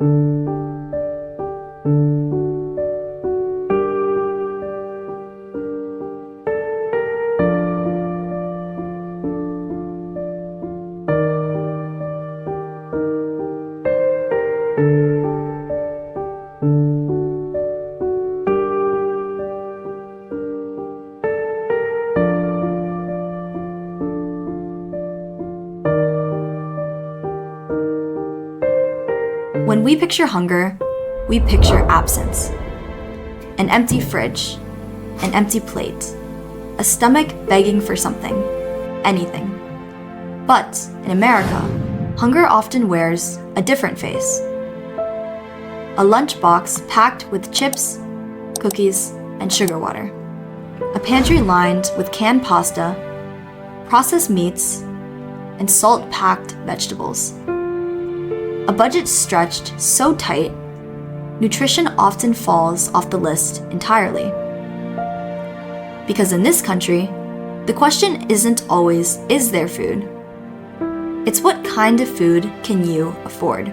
When we picture hunger, we picture absence. An empty fridge, an empty plate, a stomach begging for something, anything. But in America, hunger often wears a different face. A lunchbox packed with chips, cookies, and sugar water. A pantry lined with canned pasta, processed meats, and salt-packed vegetables. A budget stretched so tight, nutrition often falls off the list entirely. Because in this country, the question isn't always, is there food? It's what kind of food can you afford?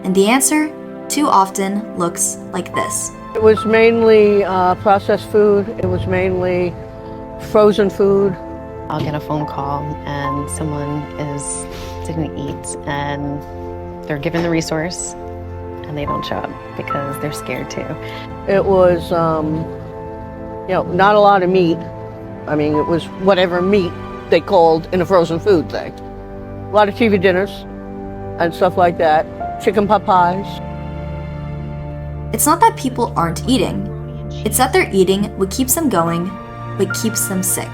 And the answer too often looks like this. It was mainly processed food. It was mainly frozen food. I'll get a phone call and someone didn't eat and they're given the resource and they don't show up because they're scared too. It was, not a lot of meat. I mean, it was whatever meat they called in a frozen food thing. A lot of TV dinners and stuff like that. Chicken pot pies. It's not that people aren't eating. It's that they're eating what keeps them going, but keeps them sick.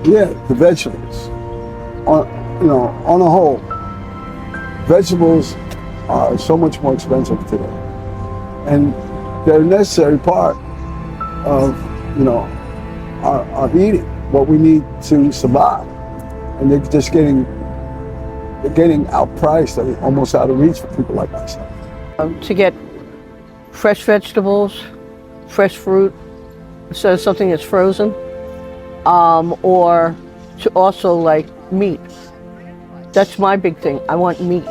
Yeah, the vegetables. On a whole, vegetables are so much more expensive today. And they're a necessary part of, our eating, what we need to survive. And they're just getting outpriced and almost out of reach for people like myself. To get fresh vegetables, fresh fruit, instead of something that's frozen, or to also like meat. That's my big thing. I want meat,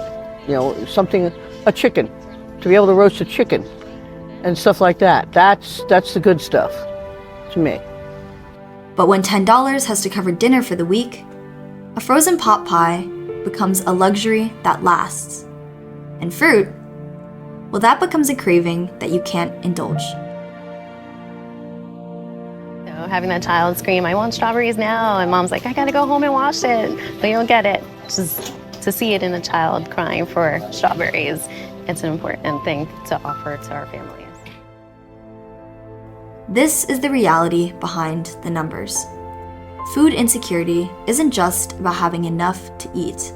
a chicken, to be able to roast a chicken and stuff like that. That's the good stuff to me. But when $10 has to cover dinner for the week, a frozen pot pie becomes a luxury that lasts. And fruit, well, that becomes a craving that you can't indulge. So having that child scream, "I want strawberries now," and mom's like, "I gotta go home and wash it," but you don't get it. Just to see it in a child crying for strawberries, it's an important thing to offer to our families. This is the reality behind the numbers. Food insecurity isn't just about having enough to eat.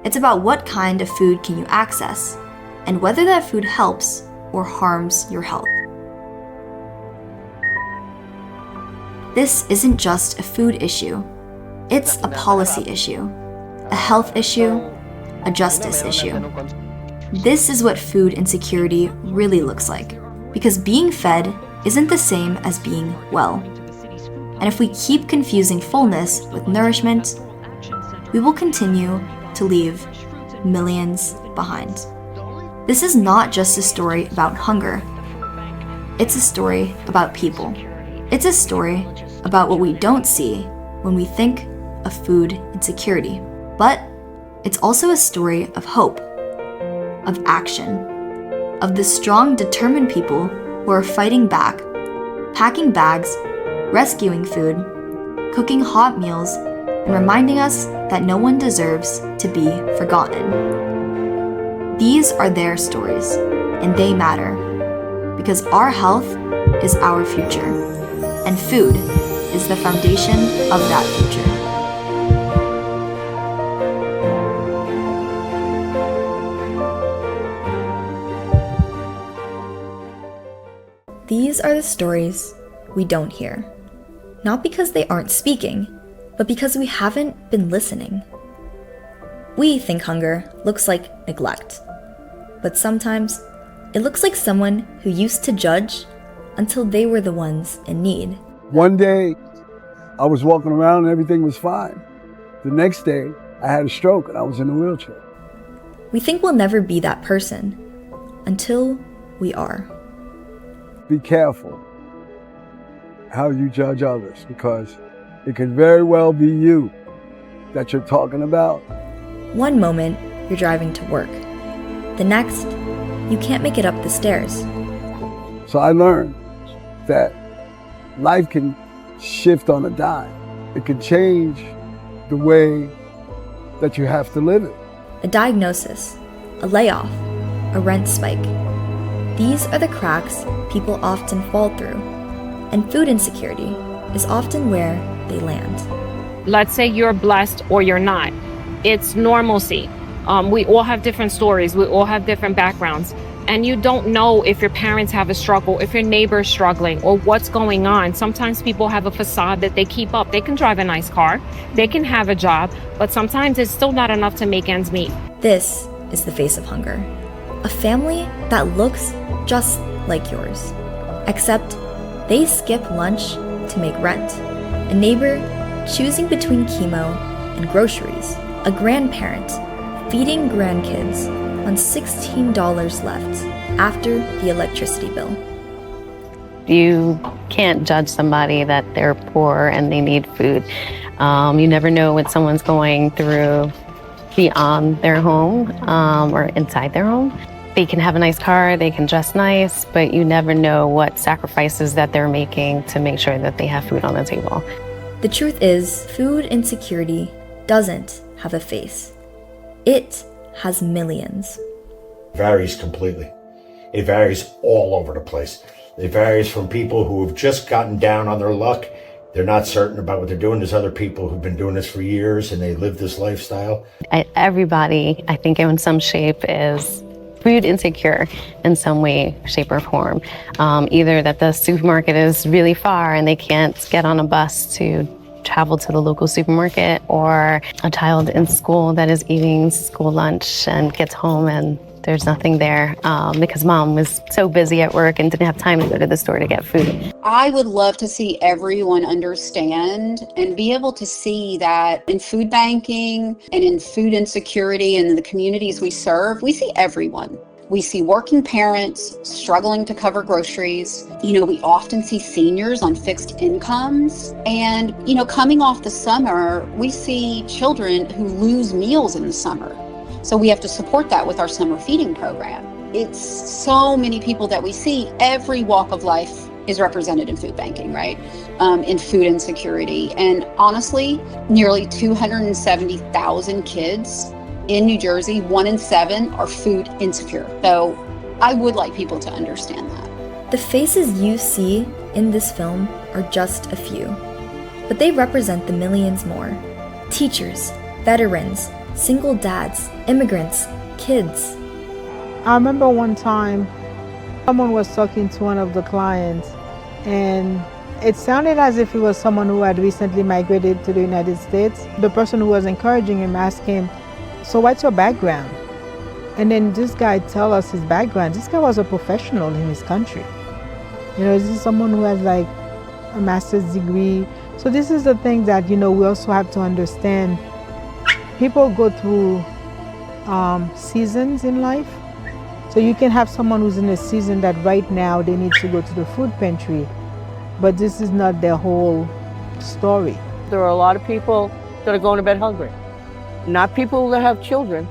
It's about what kind of food can you access, and whether that food helps or harms your health. This isn't just a food issue. It's a policy issue, a health issue, a justice issue. This is what food insecurity really looks like, because being fed isn't the same as being well. And if we keep confusing fullness with nourishment, we will continue to leave millions behind. This is not just a story about hunger. It's a story about people. It's a story about what we don't see when we think of food insecurity. But it's also a story of hope, of action, of the strong, determined people who are fighting back, packing bags, rescuing food, cooking hot meals, and reminding us that no one deserves to be forgotten. These are their stories, and they matter, because our health is our future, and food is the foundation of that future. These are the stories we don't hear. Not because they aren't speaking, but because we haven't been listening. We think hunger looks like neglect, but sometimes it looks like someone who used to judge until they were the ones in need. One day, I was walking around and everything was fine. The next day, I had a stroke and I was in a wheelchair. We think we'll never be that person until we are. Be careful how you judge others, because it could very well be you that you're talking about. One moment, you're driving to work. The next, you can't make it up the stairs. So I learned that life can shift on a dime. It can change the way that you have to live it. A diagnosis, a layoff, a rent spike. These are the cracks people often fall through, and food insecurity is often where they land. Let's say you're blessed or you're not. It's normalcy. We all have different stories. We all have different backgrounds. And you don't know if your parents have a struggle, if your neighbor's struggling, or what's going on. Sometimes people have a facade that they keep up. They can drive a nice car, they can have a job, but sometimes it's still not enough to make ends meet. This is the face of hunger. A family that looks just like yours, except they skip lunch to make rent. A neighbor choosing between chemo and groceries. A grandparent feeding grandkids on $16 left after the electricity bill. You can't judge somebody that they're poor and they need food. You never know what someone's going through beyond their home or inside their home. They can have a nice car, they can dress nice, but you never know what sacrifices that they're making to make sure that they have food on the table. The truth is, food insecurity doesn't have a face. It has millions. It varies completely. It varies all over the place. It varies from people who have just gotten down on their luck. They're not certain about what they're doing. There's other people who've been doing this for years and they live this lifestyle. Everybody, I think in some shape, is food insecure in some way, shape, or form. Either that the supermarket is really far and they can't get on a bus to travel to the local supermarket, or a child in school that is eating school lunch and gets home and there's nothing there because mom was so busy at work and didn't have time to go to the store to get food. I would love to see everyone understand and be able to see that in food banking and in food insecurity and in the communities we serve, we see everyone. We see working parents struggling to cover groceries. We often see seniors on fixed incomes. And, coming off the summer, we see children who lose meals in the summer. So we have to support that with our summer feeding program. It's so many people that we see. Every walk of life is represented in food banking, right? In food insecurity. And honestly, nearly 270,000 kids in New Jersey, 1 in 7 are food insecure. So I would like people to understand that. The faces you see in this film are just a few, but they represent the millions more. Teachers, veterans, single dads, immigrants, kids. I remember one time someone was talking to one of the clients, and it sounded as if it was someone who had recently migrated to the United States. The person who was encouraging him asked him, "So what's your background?" And then this guy tell us his background. This guy was a professional in his country. This is someone who has like a master's degree. So this is the thing that, we also have to understand. People go through seasons in life. So you can have someone who's in a season that right now they need to go to the food pantry, but this is not their whole story. There are a lot of people that are going to bed hungry. Not people that have children.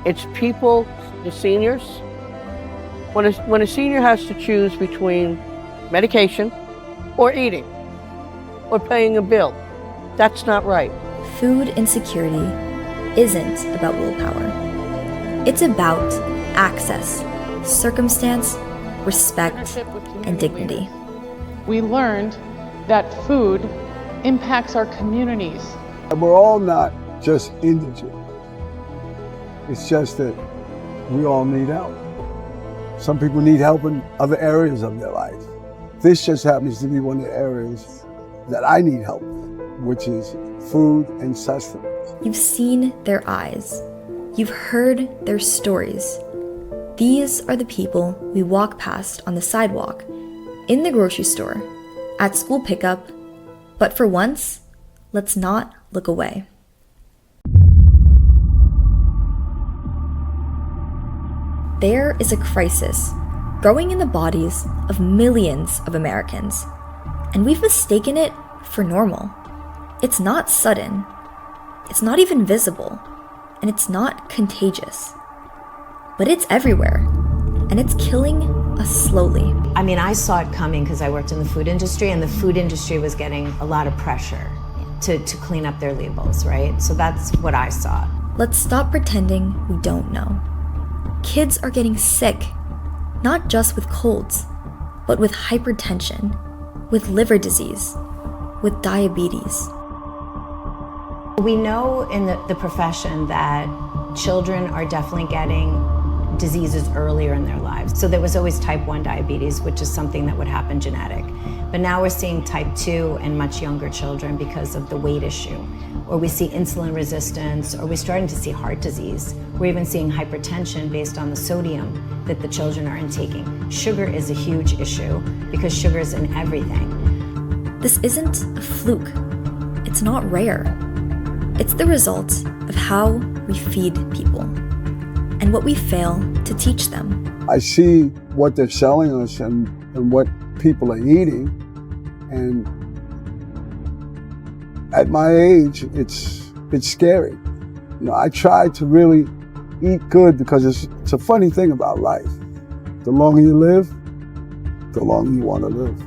It's people, the seniors. When a senior has to choose between medication or eating or paying a bill, that's not right. Food insecurity isn't about willpower. It's about access, circumstance, respect, and dignity. We learned that food impacts our communities. And we're all not just indigent. It's just that we all need help. Some people need help in other areas of their life. This just happens to be one of the areas that I need help with, which is food and sustenance. You've seen their eyes. You've heard their stories. These are the people we walk past on the sidewalk, in the grocery store, at school pickup, but for once, let's not look away. There is a crisis growing in the bodies of millions of Americans, and we've mistaken it for normal. It's not sudden, it's not even visible, and it's not contagious. But it's everywhere, and it's killing us slowly. I mean, I saw it coming because I worked in the food industry, and the food industry was getting a lot of pressure to clean up their labels, right? So that's what I saw. Let's stop pretending we don't know. Kids are getting sick, not just with colds, but with hypertension, with liver disease, with diabetes. We know in the profession that children are definitely getting diseases earlier in their lives. So there was always type 1 diabetes, which is something that would happen genetic. But now we're seeing type 2 in much younger children because of the weight issue. Or we see insulin resistance, or we're starting to see heart disease. We're even seeing hypertension based on the sodium that the children are intaking. Sugar is a huge issue because sugar is in everything. This isn't a fluke. It's not rare. It's the result of how we feed people and what we fail to teach them. I see what they're selling us and what people are eating, and at my age, it's scary. You know, I try to really eat good because it's a funny thing about life. The longer you live, the longer you want to live.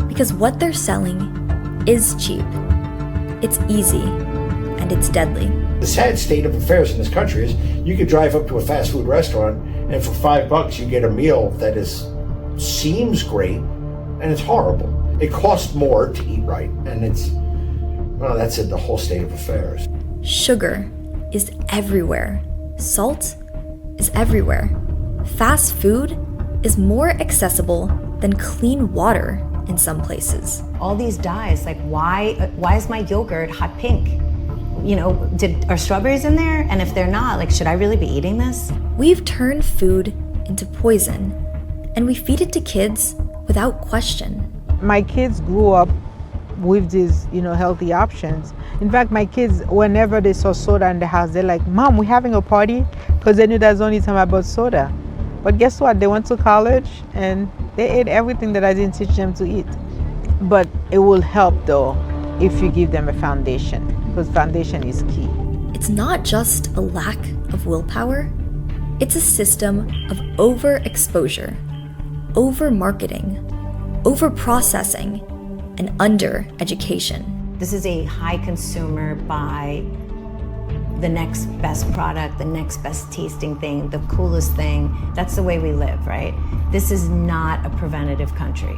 Because what they're selling is cheap, it's easy, and it's deadly. The sad state of affairs in this country is you could drive up to a fast food restaurant and for $5 you get a meal that seems great and it's horrible. It costs more to eat right, and that's the whole state of affairs. Sugar is everywhere. Salt is everywhere. Fast food is more accessible than clean water in some places. All these dyes, like why is my yogurt hot pink? You know, are strawberries in there? And if they're not, like, should I really be eating this? We've turned food into poison, and we feed it to kids without question. My kids grew up with these, healthy options. In fact, my kids, whenever they saw soda in the house, they're like, "Mom, we're having a party," because they knew that's the only time I bought soda. But guess what? They went to college and they ate everything that I didn't teach them to eat. But it will help though if you give them a foundation, because foundation is key. It's not just a lack of willpower, it's a system of overexposure, over-marketing, over-processing, and under-education. This is a high consumer buy, the next best product, the next best tasting thing, the coolest thing. That's the way we live, right? This is not a preventative country.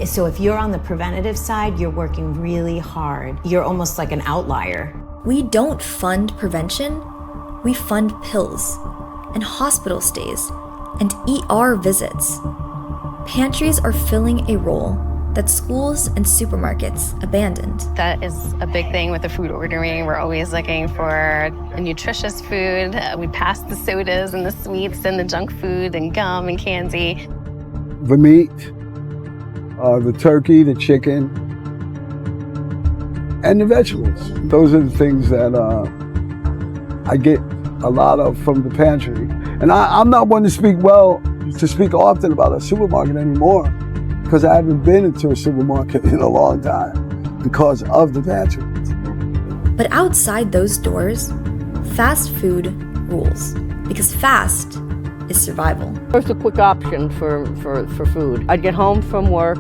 So if you're on the preventative side, you're working really hard. You're almost like an outlier. We don't fund prevention, we fund pills and hospital stays and ER visits. Pantries are filling a role that schools and supermarkets abandoned. That is a big thing with the food ordering. We're always looking for a nutritious food. We pass the sodas and the sweets and the junk food and gum and candy. The meat, the turkey, the chicken, and the vegetables. Those are the things that I get a lot of from the pantry. And I'm not one to speak often about a supermarket anymore, because I haven't been into a supermarket in a long time because of the pantry. But outside those doors, fast food rules, because fast is survival. First, a quick option for food. I'd get home from work,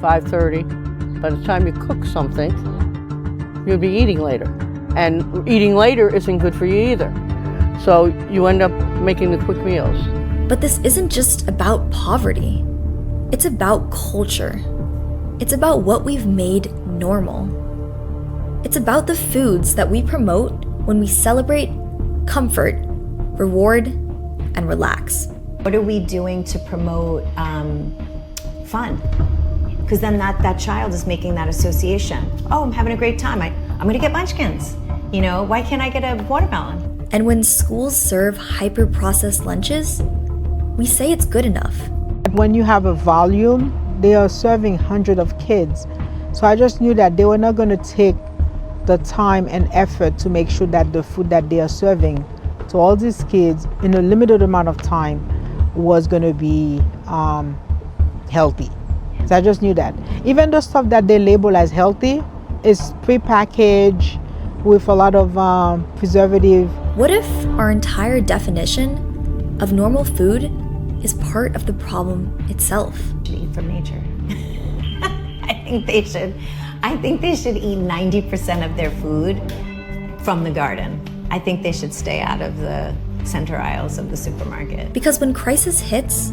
5:30. By the time you cook something, you'd be eating later. And eating later isn't good for you either. So you end up making the quick meals. But this isn't just about poverty. It's about culture. It's about what we've made normal. It's about the foods that we promote when we celebrate comfort, reward, and relax. What are we doing to promote fun? Because then that child is making that association. Oh, I'm having a great time. I'm gonna get munchkins. You know, why can't I get a watermelon? And when schools serve hyper-processed lunches, we say it's good enough. When you have a volume, they are serving hundreds of kids. So I just knew that they were not going to take the time and effort to make sure that the food that they are serving So all these kids in a limited amount of time was going to be healthy. So I just knew that. Even the stuff that they label as healthy is pre-packaged with a lot of preservative. What if our entire definition of normal food is part of the problem itself? Eat from nature. I think they should eat 90% of their food from the garden. I think they should stay out of the center aisles of the supermarket. Because when crisis hits,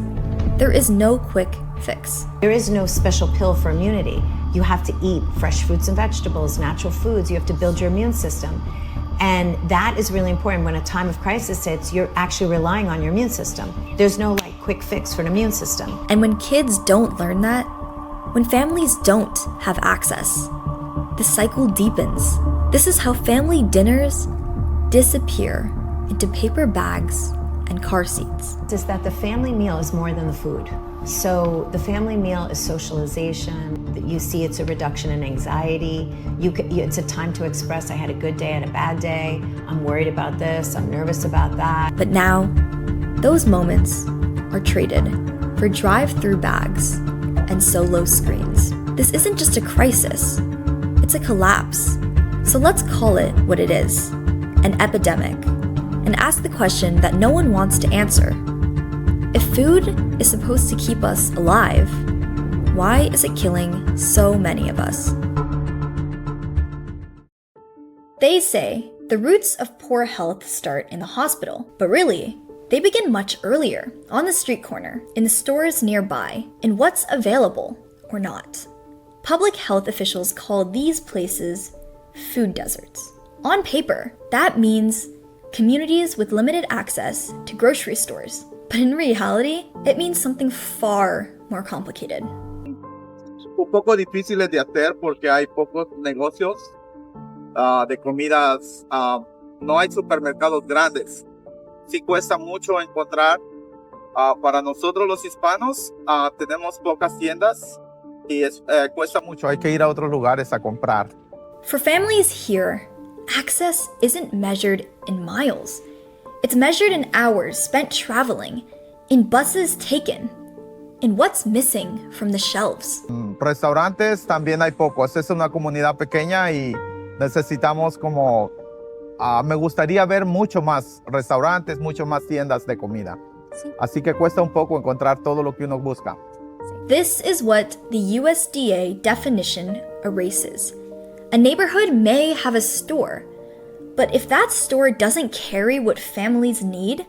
there is no quick fix. There is no special pill for immunity. You have to eat fresh fruits and vegetables, natural foods. You have to build your immune system. And that is really important. When a time of crisis hits, you're actually relying on your immune system. There's no quick fix for an immune system. And when kids don't learn that, when families don't have access, the cycle deepens. This is how family dinners disappear into paper bags and car seats. Is that the family meal is more than the food. So the family meal is socialization. You see it's a reduction in anxiety. It's a time to express, I had a good day, I had a bad day, I'm worried about this, I'm nervous about that. But now, those moments are traded for drive-through bags and solo screens. This isn't just a crisis, it's a collapse. So let's call it what it is, an epidemic, and ask the question that no one wants to answer. If food is supposed to keep us alive, why is it killing so many of us? They say the roots of poor health start in the hospital, but really, they begin much earlier, on the street corner, in the stores nearby, in what's available or not. Public health officials call these places food deserts. On paper, that means communities with limited access to grocery stores. But in reality, it means something far more complicated. Un poco difíciles de hacer porque hay pocos negocios de comidas, no hay supermercados grandes. Sí cuesta mucho encontrar. Para nosotros los hispanos tenemos pocas tiendas y cuesta mucho, hay que ir a otros lugares a comprar. For families here, access isn't measured in miles. It's measured in hours spent traveling, in buses taken, in what's missing from the shelves. Restaurantes también hay pocos. Es una comunidad pequeña y necesitamos me gustaría ver mucho más restaurantes, mucho más tiendas de comida. Sí. Así que cuesta un poco encontrar todo lo que uno busca. This is what the USDA definition erases. A neighborhood may have a store, but if that store doesn't carry what families need,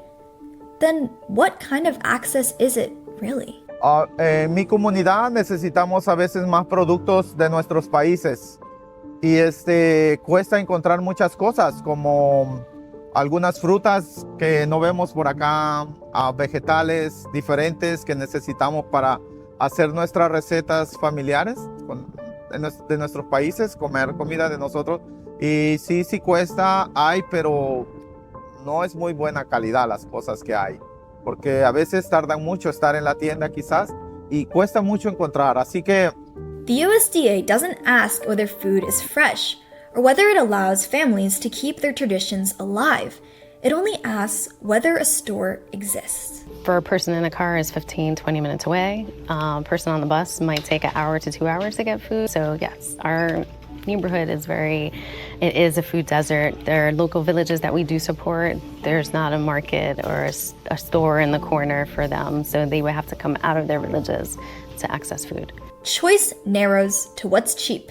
then what kind of access is it really? En mi comunidad necesitamos a veces más productos de nuestros países y cuesta encontrar muchas cosas como algunas frutas que no vemos por acá, vegetales diferentes que necesitamos para hacer nuestras recetas familiares de nuestros países, comer comida de nosotros. Y sí cuesta, pero no es muy buena calidad las cosas que hay, porque a veces tardan mucho estar en la tienda quizás y cuesta mucho encontrar, así que... The USDA doesn't ask whether food is fresh or whether it allows families to keep their traditions alive. It only asks whether a store exists. For a person in a car is 15, 20 minutes away. A person on the bus might take an hour to 2 hours to get food. So yes, our neighborhood is it is a food desert. There are local villages that we do support. There's not a market or a store in the corner for them. So they would have to come out of their villages to access food. Choice narrows to what's cheap,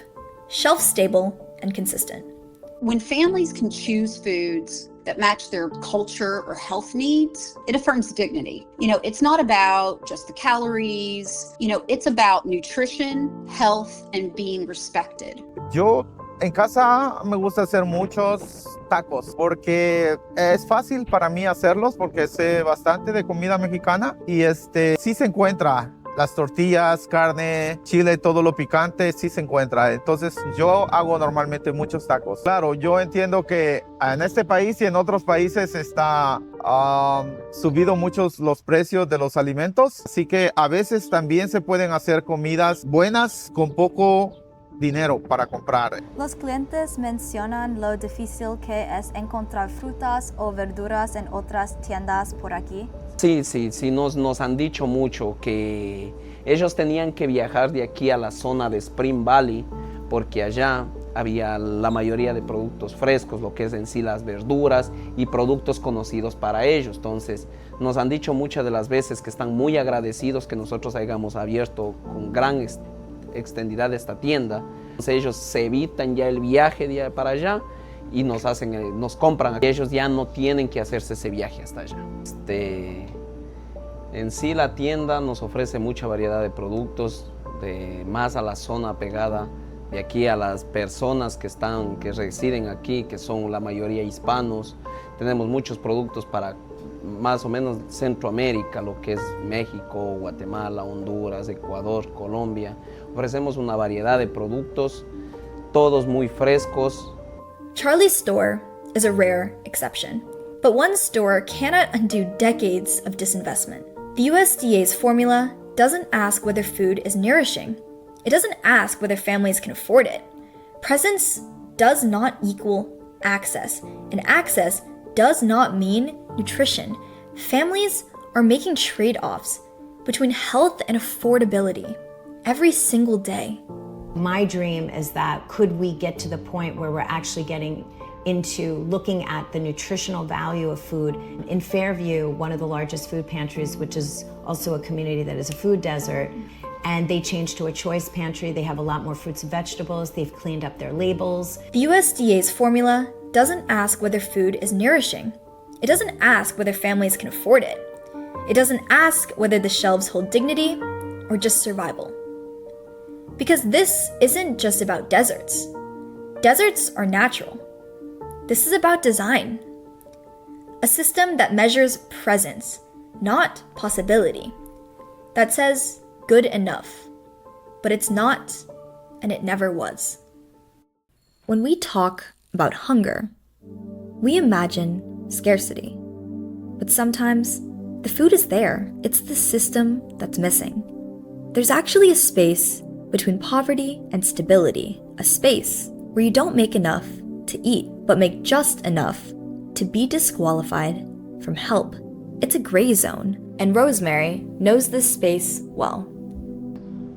shelf-stable, and consistent. When families can choose foods that match their culture or health needs, it affirms dignity. It's not about just the calories, it's about nutrition, health, and being respected. Yo en casa me gusta hacer muchos tacos porque es fácil para mí hacerlos porque sé bastante de comida mexicana y sí se encuentra. Las tortillas, carne, chile, todo lo picante, sí se encuentra. Entonces, yo hago normalmente muchos tacos. Claro, yo entiendo que en este país y en otros países está subido muchos los precios de los alimentos. Así que a veces también se pueden hacer comidas buenas con poco dinero para comprar. Los clientes mencionan lo difícil que es encontrar frutas o verduras en otras tiendas por aquí. Sí, nos han dicho mucho que ellos tenían que viajar de aquí a la zona de Spring Valley porque allá había la mayoría de productos frescos, lo que es en sí las verduras y productos conocidos para ellos. Entonces, nos han dicho muchas de las veces que están muy agradecidos que nosotros hayamos abierto con gran extendidad esta tienda. Entonces, ellos se evitan ya el viaje para allá y nos compran. Ellos ya no tienen que hacerse ese viaje hasta allá. En sí la tienda nos ofrece mucha variedad de productos, más a la zona pegada de aquí a las personas que residen aquí, que son la mayoría hispanos. Tenemos muchos productos para más o menos Centroamérica, lo que es México, Guatemala, Honduras, Ecuador, Colombia. Ofrecemos una variedad de productos, todos muy frescos. Charlie's store is a rare exception, but one store cannot undo decades of disinvestment. The USDA's formula doesn't ask whether food is nourishing. It doesn't ask whether families can afford it. Presence does not equal access, and access does not mean nutrition. Families are making trade-offs between health and affordability every single day. My dream is that could we get to the point where we're actually getting into looking at the nutritional value of food. In Fairview, one of the largest food pantries, which is also a community that is a food desert, and they changed to a choice pantry. They have a lot more fruits and vegetables. They've cleaned up their labels. The USDA's formula doesn't ask whether food is nourishing. It doesn't ask whether families can afford it. It doesn't ask whether the shelves hold dignity or just survival. Because this isn't just about deserts. Deserts are natural. This is about design. A system that measures presence, not possibility. That says good enough. But it's not, and it never was. When we talk about hunger, we imagine scarcity. But sometimes the food is there. It's the system that's missing. There's actually a space between poverty and stability, a space where you don't make enough to eat, but make just enough to be disqualified from help. It's a gray zone, and Rosemary knows this space well.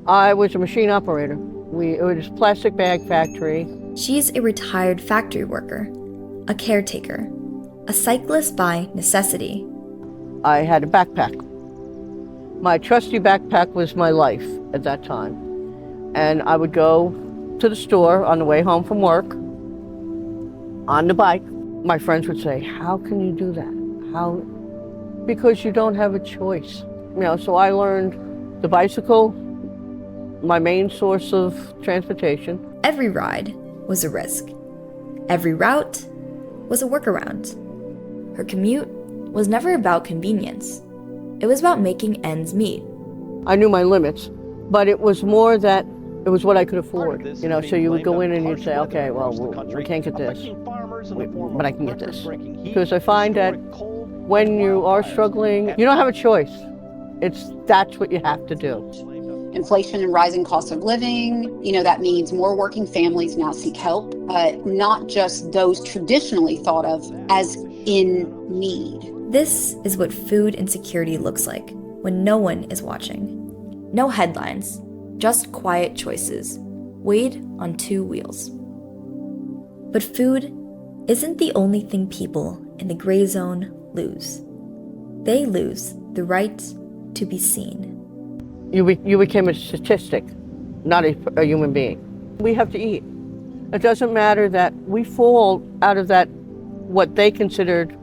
I was a machine operator. It was a plastic bag factory. She's a retired factory worker, a caretaker, a cyclist by necessity. I had a backpack. My trusty backpack was my life at that time. And I would go to the store on the way home from work, on the bike. My friends would say, how can you do that? How? Because you don't have a choice. So I learned the bicycle, my main source of transportation. Every ride was a risk. Every route was a workaround. Her commute was never about convenience. It was about making ends meet. I knew my limits, but it was more that it was what I could afford. So you would go in and you'd say, okay, well, we can't get this, but I can get this. Because I find that when you are struggling, you don't have a choice. That's what you have to do. Inflation and rising costs of living, that means more working families now seek help, not just those traditionally thought of as in need. This is what food insecurity looks like when no one is watching. No headlines, just quiet choices, weighed on two wheels. But food isn't the only thing people in the gray zone lose. They lose the right to be seen. You became a statistic, not a human being. We have to eat. It doesn't matter that we fall out of that, what they considered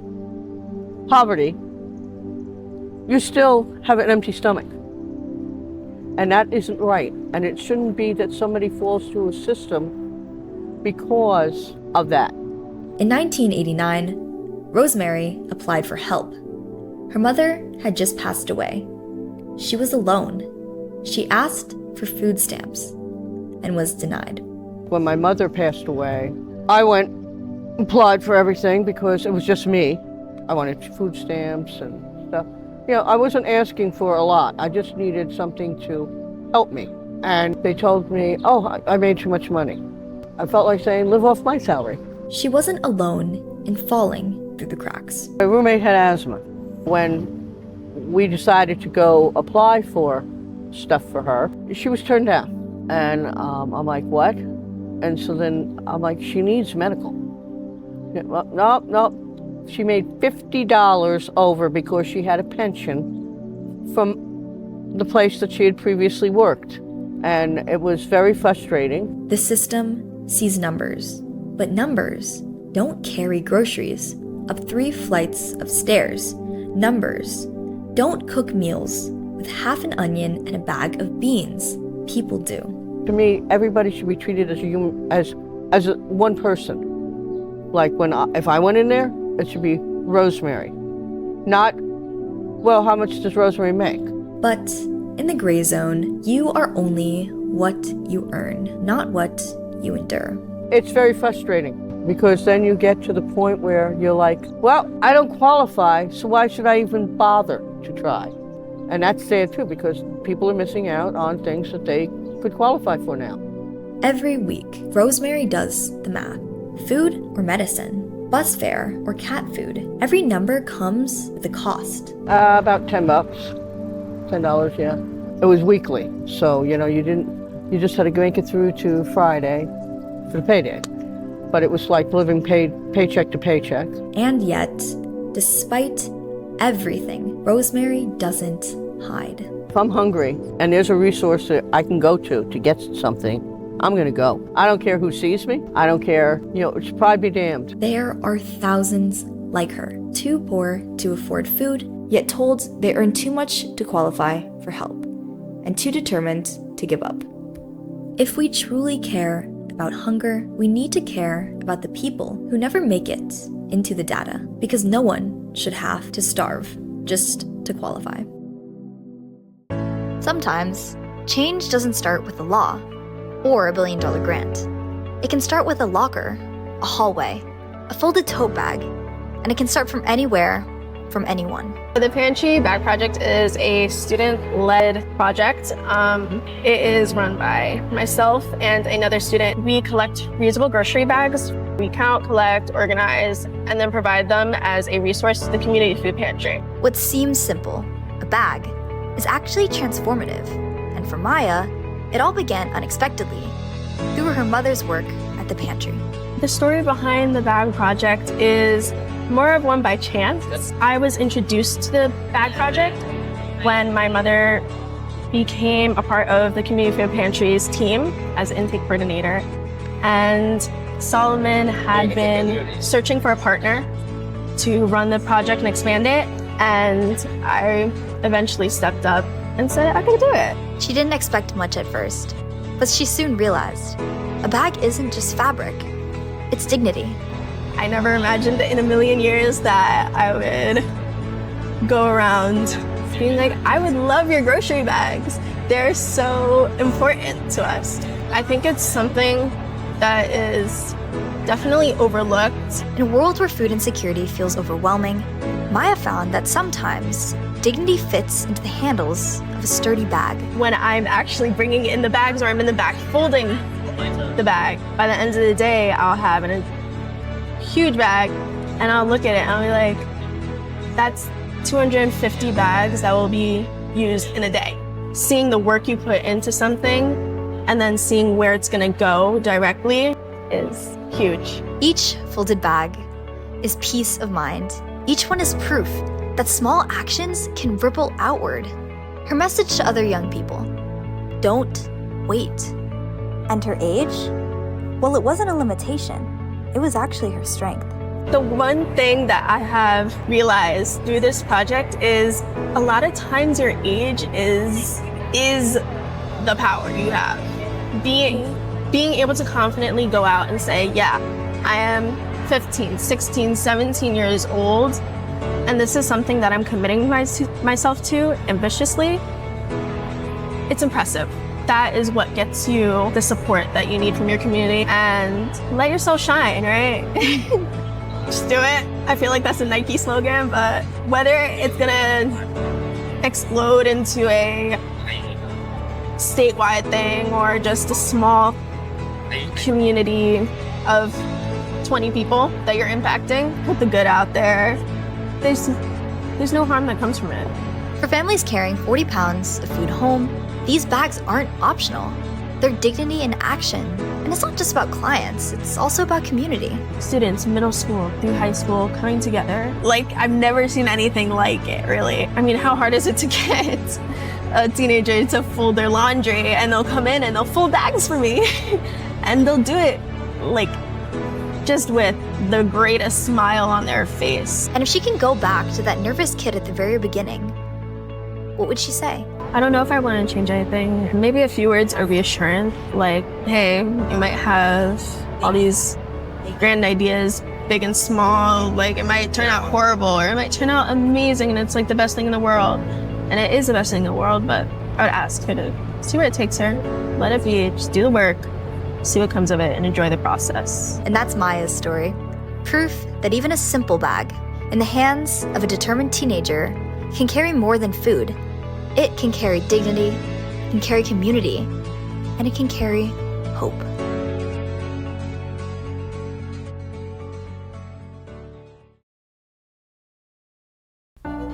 poverty, you still have an empty stomach. And that isn't right. And it shouldn't be that somebody falls through a system because of that. In 1989, Rosemary applied for help. Her mother had just passed away. She was alone. She asked for food stamps and was denied. When my mother passed away, I went and applied for everything because it was just me. I wanted food stamps and stuff. I wasn't asking for a lot. I just needed something to help me. and they told me, oh, I made too much money. I felt like saying, live off my salary. She wasn't alone in falling through the cracks. My roommate had asthma. When we decided to go apply for stuff for her, she was turned down. And I'm like, what? And so then I'm like, she needs medical. Well, no. She made $50 over because she had a pension from the place that she had previously worked. And it was very frustrating. The system sees numbers, but numbers don't carry groceries up 3 flights of stairs. Numbers don't cook meals with half an onion and a bag of beans. People do. To me, everybody should be treated as a human, as one person. Like if I went in there, it should be Rosemary, not, well, how much does Rosemary make? But in the gray zone, you are only what you earn, not what you endure. It's very frustrating because then you get to the point where you're like, well, I don't qualify, so why should I even bother to try? And that's sad too, because people are missing out on things that they could qualify for now. Every week, Rosemary does the math. Food or medicine, bus fare or cat food. Every number comes with a cost. About $10. $10, yeah. It was weekly, so you just had to make it through to Friday for the payday. But it was like living paycheck to paycheck. And yet, despite everything, Rosemary doesn't hide. If I'm hungry and there's a resource that I can go to get something, I'm gonna go. I don't care who sees me. I don't care, it's pride be damned. There are thousands like her, too poor to afford food, yet told they earn too much to qualify for help, and too determined to give up. If we truly care about hunger, we need to care about the people who never make it into the data, because no one should have to starve just to qualify. Sometimes, change doesn't start with a law or a $1 billion grant. It can start with a locker, a hallway, a folded tote bag, and it can start from anywhere, from anyone. The Pantry Bag Project is a student-led project. It is run by myself and another student. We collect reusable grocery bags. We count, collect, organize, and then provide them as a resource to the community food pantry. What seems simple, a bag, is actually transformative. And for Maya, it all began unexpectedly through her mother's work at the pantry. The story behind the Bag Project is more of one by chance. I was introduced to the Bag Project when my mother became a part of the Community Food Pantry's team as intake coordinator. And Solomon had been searching for a partner to run the project and expand it. And I eventually stepped up and said I could do it. She didn't expect much at first, but she soon realized a bag isn't just fabric, it's dignity. I never imagined in a million years that I would go around being like, I would love your grocery bags. They're so important to us. I think it's something that is definitely overlooked. In a world where food insecurity feels overwhelming, Maya found that sometimes dignity fits into the handles of a sturdy bag. When I'm actually bringing in the bags or I'm in the back folding the bag, by the end of the day, I'll have a huge bag and I'll look at it and I'll be like, that's 250 bags that will be used in a day. Seeing the work you put into something and then seeing where it's gonna go directly is huge. Each folded bag is peace of mind. Each one is proof that small actions can ripple outward. Her message to other young people: don't wait. And her age? Well, it wasn't a limitation. It was actually her strength. The one thing that I have realized through this project is a lot of times your age is the power you have. Being able to confidently go out and say, yeah, I am 15, 16, 17 years old, and this is something that I'm committing myself to ambitiously, it's impressive. That is what gets you the support that you need from your community, and let yourself shine, right? Just do it. I feel like that's a Nike slogan, but whether it's gonna explode into a statewide thing or just a small community of 20 people that you're impacting. Put the good out there. There's no harm that comes from it. For families carrying 40 pounds of food home, these bags aren't optional. They're dignity in action. And it's not just about clients, it's also about community. Students, middle school through high school, coming together. Like, I've never seen anything like it, really. I mean, how hard is it to get a teenager to fold their laundry, and they'll come in and they'll fold bags for me. And they'll do it, like, just with the greatest smile on their face. And if she can go back to that nervous kid at the very beginning, what would she say? I don't know if I want to change anything. Maybe a few words of reassurance, like, hey, you might have all these grand ideas, big and small, like it might turn out horrible or it might turn out amazing and it's like the best thing in the world. And it is the best thing in the world, but I would ask her to see where it takes her, let it be, just do the work, see what comes of it, and enjoy the process. And that's Maya's story. Proof that even a simple bag in the hands of a determined teenager can carry more than food. It can carry dignity, it can carry community, and it can carry hope.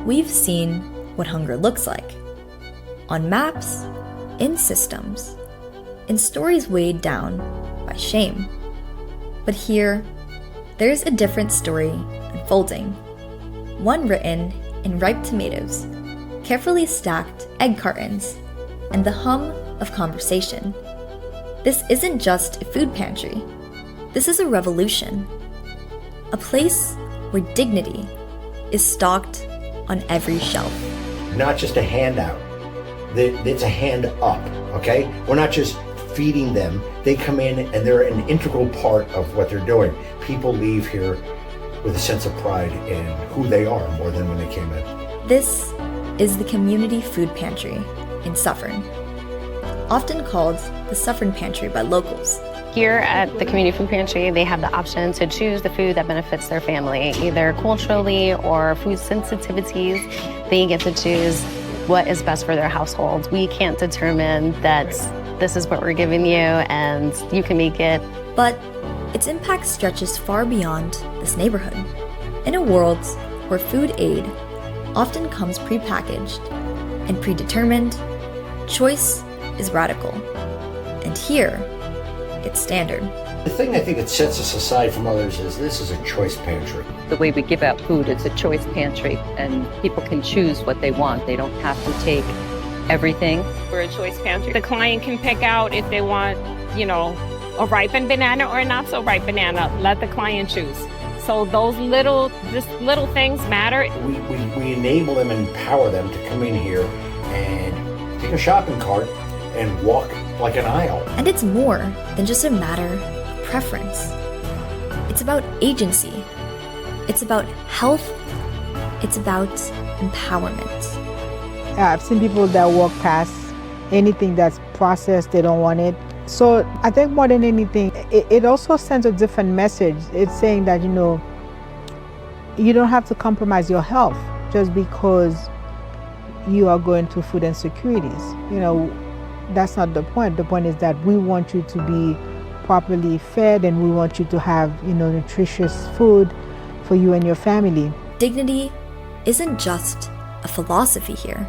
We've seen what hunger looks like. On maps, in systems, in stories weighed down by shame. But here, there's a different story unfolding. One written in ripe tomatoes, carefully stacked egg cartons, and the hum of conversation. This isn't just a food pantry. This is a revolution. A place where dignity is stocked on every shelf. Not just a handout. It's a hand up, okay? We're not just feeding them. They come in and they're an integral part of what they're doing. People leave here with a sense of pride in who they are more than when they came in. This is the Community Food Pantry in Suffern, often called the Suffern Pantry by locals. Here at the Community Food Pantry, they have the option to choose the food that benefits their family, either culturally or food sensitivities. They get to choose what is best for their household. We can't determine that this is what we're giving you and you can make it. But its impact stretches far beyond this neighborhood. In a world where food aid often comes prepackaged and predetermined, choice is radical. And here, it's standard. The thing I think that sets us aside from others is this is a choice pantry. The way we give out food, it's a choice pantry, and people can choose what they want. They don't have to take everything. We're a choice pantry. The client can pick out if they want, a ripened banana or a not so ripe banana. Let the client choose. So those little things matter. We enable them and empower them to come in here and take a shopping cart and walk like an aisle. And it's more than just a matter of preference. It's about agency. It's about health. It's about empowerment. I've seen people that walk past anything that's processed, they don't want it. So I think more than anything, it also sends a different message. It's saying that, you don't have to compromise your health just because you are going through food insecurities. That's not the point. The point is that we want you to be properly fed and we want you to have, nutritious food for you and your family. Dignity isn't just a philosophy here.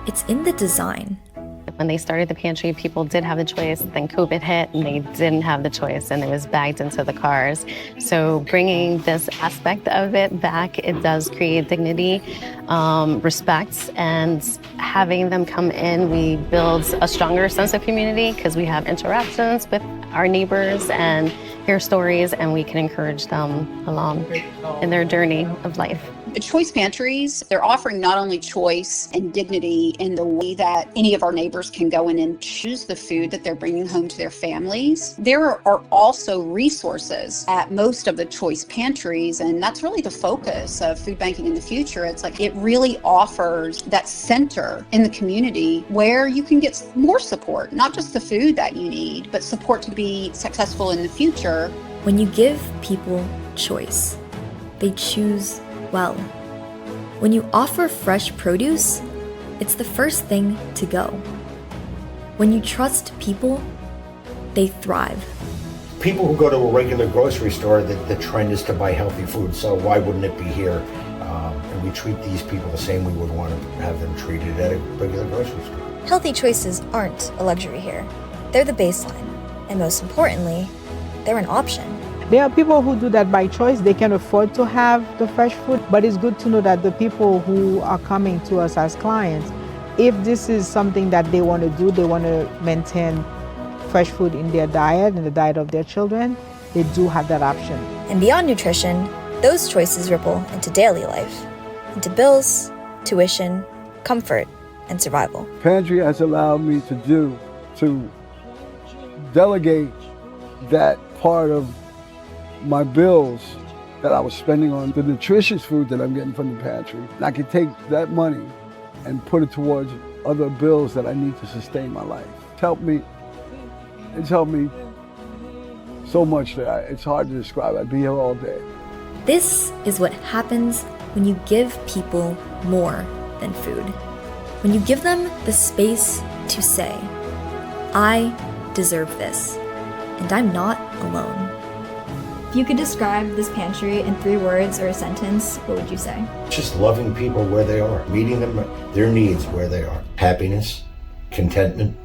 It's in the design. When they started the pantry, people did have the choice. Then COVID hit and they didn't have the choice and it was bagged into the cars. So bringing this aspect of it back, it does create dignity, respect, and having them come in, we build a stronger sense of community because we have interactions with our neighbors and hear stories, and we can encourage them along in their journey of life. Choice pantries, they're offering not only choice and dignity in the way that any of our neighbors can go in and choose the food that they're bringing home to their families. There are also resources at most of the choice pantries, and that's really the focus of food banking in the future. It's like it really offers that center in the community where you can get more support, not just the food that you need, but support to be successful in the future. When you give people choice, they choose well. When you offer fresh produce, it's the first thing to go. When you trust people, they thrive. People who go to a regular grocery store, the trend is to buy healthy food, so why wouldn't it be here? And we treat these people the same we would want to have them treated at a regular grocery store. Healthy choices aren't a luxury here. They're the baseline. And most importantly, they're an option. There are people who do that by choice. They can afford to have the fresh food, but it's good to know that the people who are coming to us as clients, if this is something that they want to do, they want to maintain fresh food in their diet and the diet of their children, they do have that option. And beyond nutrition, those choices ripple into daily life, into bills, tuition, comfort, and survival. Pantry has allowed me to delegate that part of my bills that I was spending on the nutritious food that I'm getting from the pantry. And I can take that money and put it towards other bills that I need to sustain my life. It's helped me so much that it's hard to describe. I'd be here all day. This is what happens when you give people more than food. When you give them the space to say, I deserve this, and I'm not alone. If you could describe this pantry in 3 words or a sentence, what would you say? Just loving people where they are, meeting them, their needs where they are. Happiness, contentment,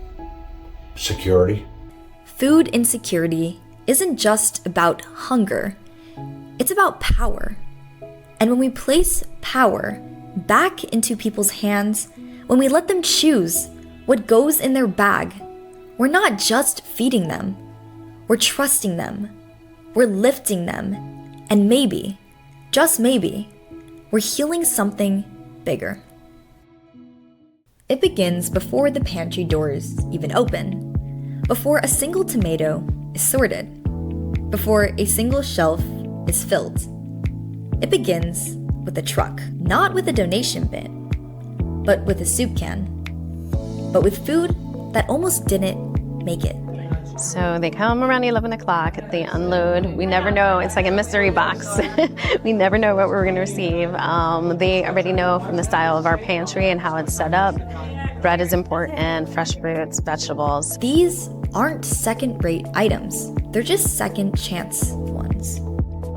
security. Food insecurity isn't just about hunger, it's about power. And when we place power back into people's hands, when we let them choose what goes in their bag, we're not just feeding them, we're trusting them, we're lifting them, and maybe, just maybe, we're healing something bigger. It begins before the pantry doors even open, before a single tomato is sorted, before a single shelf is filled. It begins with a truck, not with a donation bin, but with a soup can, but with food that almost didn't make it. So they come around 11 o'clock, they unload. We never know, it's like a mystery box. We never know what we're gonna receive. They already know from the style of our pantry and how it's set up. Bread is important, fresh fruits, vegetables. These aren't second-rate items. They're just second-chance ones.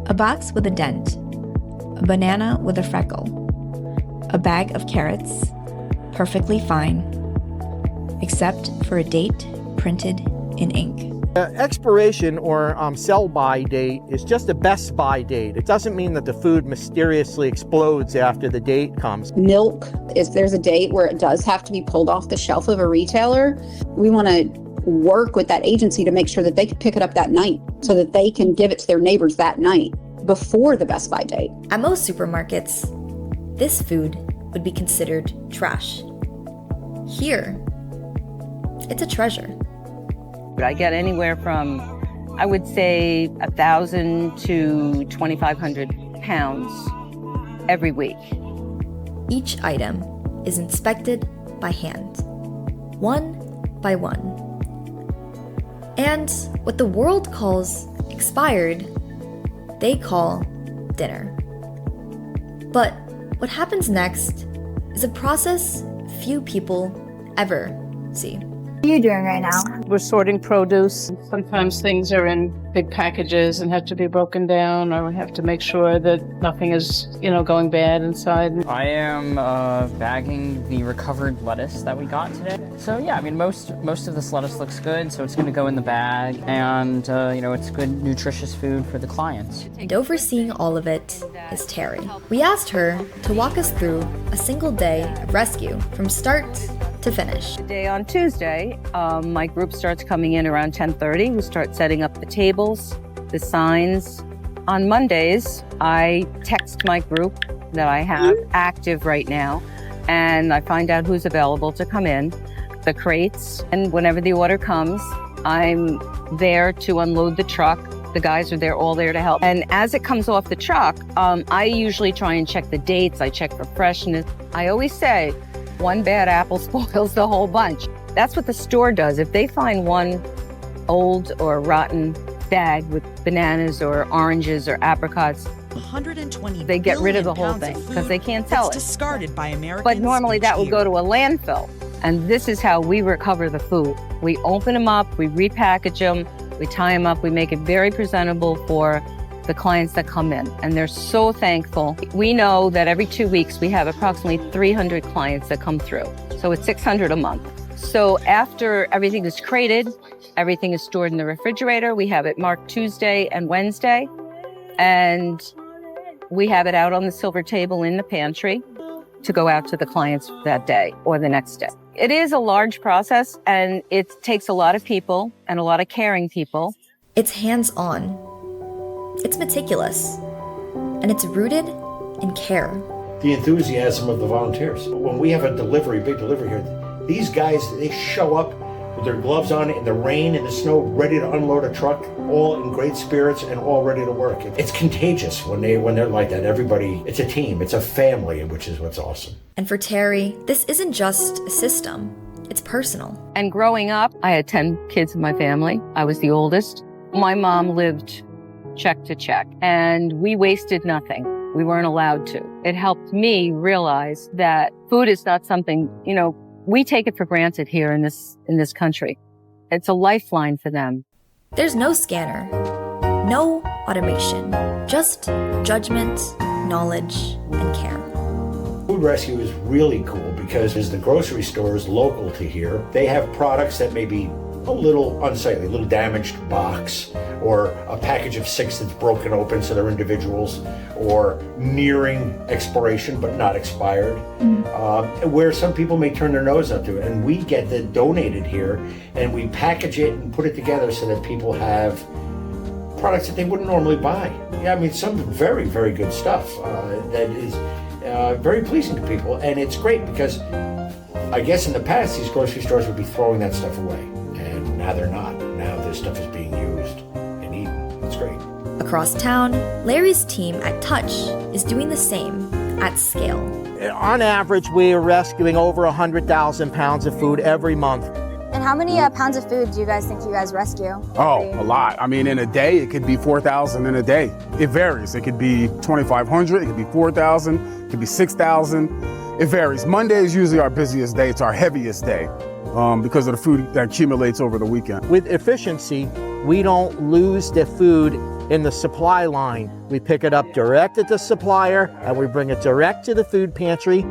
A box with a dent, a banana with a freckle, a bag of carrots, perfectly fine, except for a date printed in ink. Expiration or sell-by date is just a best buy date. It doesn't mean that the food mysteriously explodes after the date comes. Milk, if there's a date where it does have to be pulled off the shelf of a retailer, we want to work with that agency to make sure that they can pick it up that night so that they can give it to their neighbors that night before the best buy date. At most supermarkets, this food would be considered trash. Here, it's a treasure. I get anywhere from, I would say, 1,000 to 2,500 pounds every week. Each item is inspected by hand, one by one. And what the world calls expired, they call dinner. But what happens next is a process few people ever see. What are you doing right now? We're sorting produce. Sometimes things are in big packages and have to be broken down, or we have to make sure that nothing is, going bad inside. I am bagging the recovered lettuce that we got today. So yeah, I mean, most of this lettuce looks good, so it's going to go in the bag, and it's good, nutritious food for the clients. And overseeing all of it is Terry. We asked her to walk us through a single day of rescue from start to finish. Today on Tuesday, my group starts coming in around 10:30. We start setting up the tables, the signs. On Mondays, I text my group that I have active right now, and I find out who's available to come in, the crates, and whenever the order comes, I'm there to unload the truck. The guys are there, all there to help. And as it comes off the truck, I usually try and check the dates. I check for freshness. I always say, one bad apple spoils the whole bunch. That's what the store does. If they find one old or rotten bag with bananas or oranges or apricots, 120 they get rid of the whole billion thing pounds of because food they can't sell it. discarded by Americans. But normally that would go to a landfill. And this is how we recover the food. We open them up, we repackage them, we tie them up, we make it very presentable for the clients that come in. And they're so thankful. We know that every 2 weeks we have approximately 300 clients that come through. So it's 600 a month. So after everything is crated, everything is stored in the refrigerator. We have it marked Tuesday and Wednesday. And we have it out on the silver table in the pantry to go out to the clients that day or the next day. It is a large process and it takes a lot of people and a lot of caring people. It's hands-on. It's meticulous. And it's rooted in care. The enthusiasm of the volunteers. When we have a delivery, big delivery here, these guys, they show up with their gloves on in the rain and the snow, ready to unload a truck, all in great spirits and all ready to work. It's contagious when they're like that. Everybody, it's a team, it's a family, which is what's awesome. And for Terry, this isn't just a system, it's personal. And growing up, I had 10 kids in my family. I was the oldest. My mom lived check to check, and we wasted nothing. We weren't allowed to. It helped me realize that food is not something, we take it for granted here in this country. It's a lifeline for them. There's no scanner, no automation, just judgment, knowledge, and care. Food rescue is really cool because as the grocery stores local to here, they have products that may be a little unsightly, a little damaged box, or a package of 6 that's broken open so they're individuals, or nearing expiration but not expired, where some people may turn their nose up to it. And we get that donated here and we package it and put it together so that people have products that they wouldn't normally buy. Yeah, I mean, some very, very good stuff that is very pleasing to people. And it's great because I guess in the past these grocery stores would be throwing that stuff away. And now they're not. Now this stuff is being used and eaten. It's great. Across town, Larry's team at Touch is doing the same at scale. On average, we are rescuing over 100,000 pounds of food every month. And how many pounds of food do you guys think you guys rescue? Oh, a lot. I mean, in a day, it could be 4,000 in a day. It varies. It could be 2,500, it could be 4,000, it could be 6,000. It varies. Monday is usually our busiest day. It's our heaviest day because of the food that accumulates over the weekend. With efficiency, we don't lose the food in the supply line. We pick it up direct at the supplier and we bring it direct to the food pantry,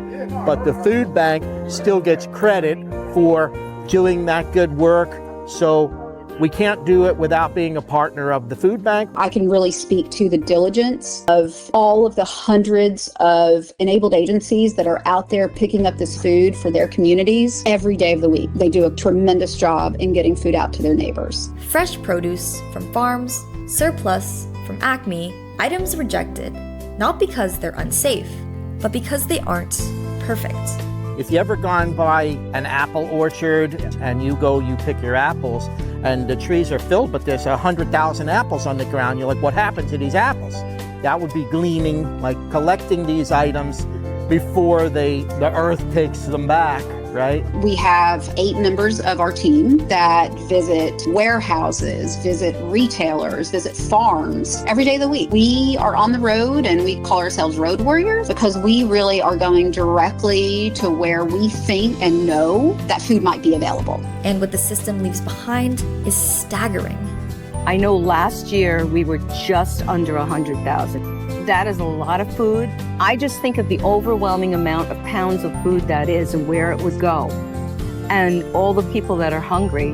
but the food bank still gets credit for doing that good work. So we can't do it without being a partner of the food bank. I can really speak to the diligence of all of the hundreds of enabled agencies that are out there picking up this food for their communities every day of the week. They do a tremendous job in getting food out to their neighbors. Fresh produce from farms, surplus from Acme, items rejected, not because they're unsafe, but because they aren't perfect. If you ever gone by an apple orchard and you pick your apples and the trees are filled, but there's 100,000 apples on the ground, you're like, what happened to these apples? That would be gleaning, like collecting these items before the earth takes them back, right? We have 8 members of our team that visit warehouses, visit retailers, visit farms every day of the week. We are on the road and we call ourselves road warriors because we really are going directly to where we think and know that food might be available. And what the system leaves behind is staggering. I know last year we were just under 100,000. That is a lot of food. I just think of the overwhelming amount of pounds of food that is and where it would go. And all the people that are hungry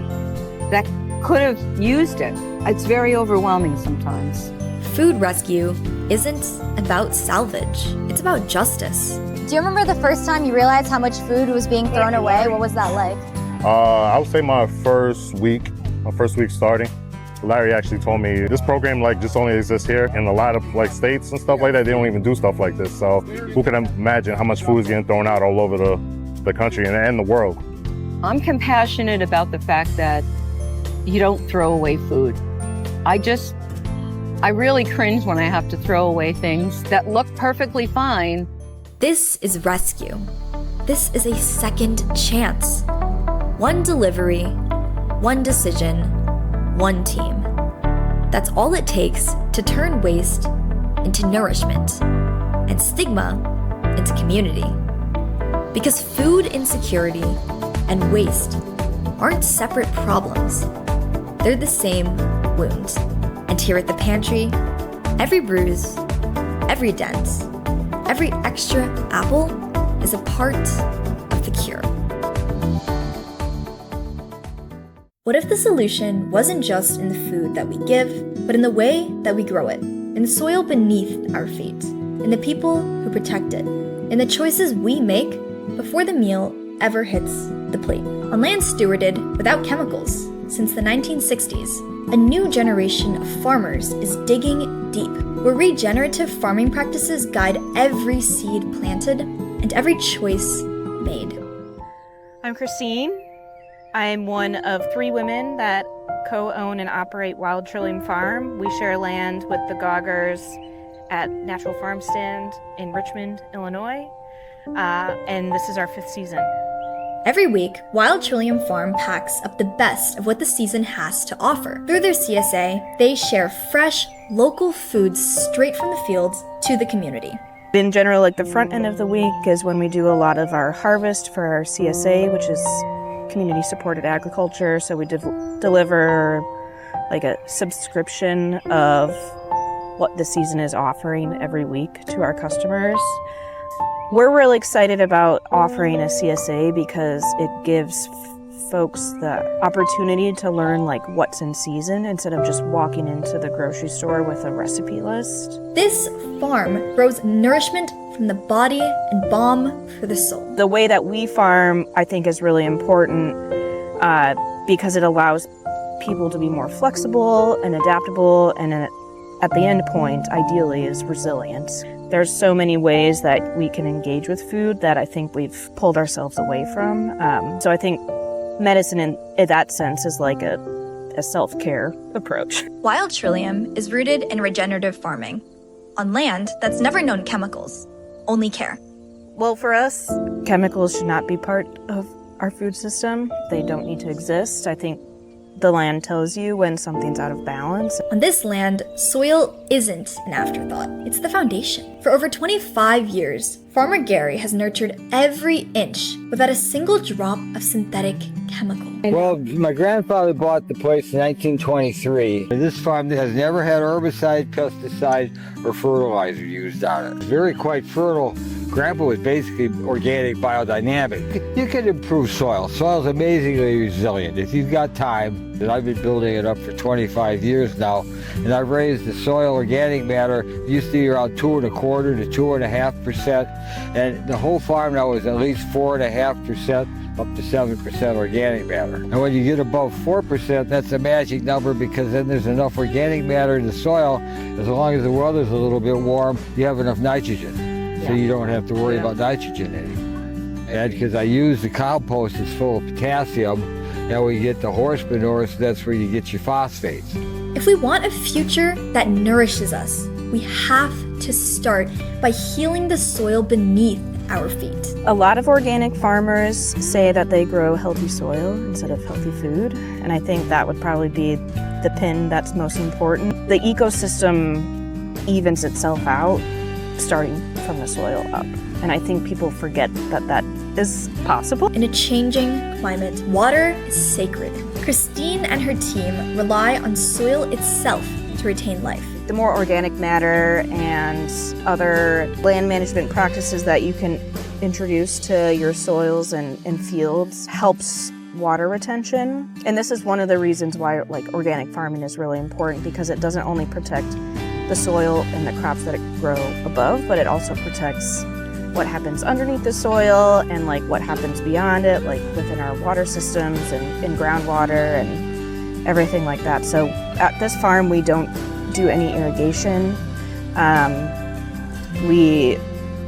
that could have used it. It's very overwhelming sometimes. Food rescue isn't about salvage. It's about justice. Do you remember the first time you realized how much food was being thrown away? What was that like? I would say my first week starting. Larry actually told me this program just only exists here. In a lot of states and stuff like that, they don't even do stuff like this. So who can imagine how much food is getting thrown out all over the country and the world? I'm compassionate about the fact that you don't throw away food. I really cringe when I have to throw away things that look perfectly fine. This is rescue. This is a second chance. One delivery, one decision, one team. That's all it takes to turn waste into nourishment and stigma into community. Because food insecurity and waste aren't separate problems. They're the same wound. And here at the pantry, every bruise, every dent, every extra apple is a part of the cure. What if the solution wasn't just in the food that we give, but in the way that we grow it, in the soil beneath our feet, in the people who protect it, in the choices we make before the meal ever hits the plate? On land stewarded without chemicals since the 1960s, a new generation of farmers is digging deep, where regenerative farming practices guide every seed planted and every choice made. I'm Christine. I'm one of 3 women that co-own and operate Wild Trillium Farm. We share land with the Goggers at Natural Farm Stand in Richmond, Illinois, and this is our 5th season. Every week, Wild Trillium Farm packs up the best of what the season has to offer. Through their CSA, they share fresh, local foods straight from the fields to the community. In general, like the front end of the week is when we do a lot of our harvest for our CSA, which is community supported agriculture. So we deliver like a subscription of what the season is offering every week to our customers. We're really excited about offering a CSA because it gives folks the opportunity to learn like what's in season instead of just walking into the grocery store with a recipe list. This farm grows nourishment from the body and balm for the soul. The way that we farm, I think, is really important because it allows people to be more flexible and adaptable, and at the end point, ideally, is resilience. There's so many ways that we can engage with food that I think we've pulled ourselves away from. So I think medicine in that sense is like a self-care approach. Wild Trillium is rooted in regenerative farming on land that's never known chemicals, only care. Well, for us, chemicals should not be part of our food system. They don't need to exist. I think the land tells you when something's out of balance. On this land, soil isn't an afterthought, it's the foundation. For over 25 years, Farmer Gary has nurtured every inch without a single drop of synthetic chemical. Well, my grandfather bought the place in 1923. This farm has never had herbicide, pesticide, or fertilizer used on it. It's very quite fertile. Grandpa was basically organic biodynamic. You can improve soil. Soil's amazingly resilient if you've got time. And I've been building it up for 25 years now, and I've raised the soil organic matter. It used to be around 2.25% to 2.5%, and the whole farm now is at least 4.5%. Up to 7% organic matter. And when you get above 4%, that's a magic number, because then there's enough organic matter in the soil. As long as the weather's a little bit warm, you have enough nitrogen. So you don't have to worry about nitrogen in it. And because I use the compost, it's full of potassium. Now we get the horse manure, so that's where you get your phosphates. If we want a future that nourishes us, we have to start by healing the soil beneath our feet. A lot of organic farmers say that they grow healthy soil instead of healthy food, and I think that would probably be the pin that's most important. The ecosystem evens itself out starting from the soil up, and I think people forget that that is possible. In a changing climate, water is sacred. Christine and her team rely on soil itself to retain life. The more organic matter and other land management practices that you can introduce to your soils and fields helps water retention. And this is one of the reasons why organic farming is really important, because it doesn't only protect the soil and the crops that grow above, but it also protects what happens underneath the soil and what happens beyond it, within our water systems and groundwater and everything like that. So at this farm, we don't do any irrigation. We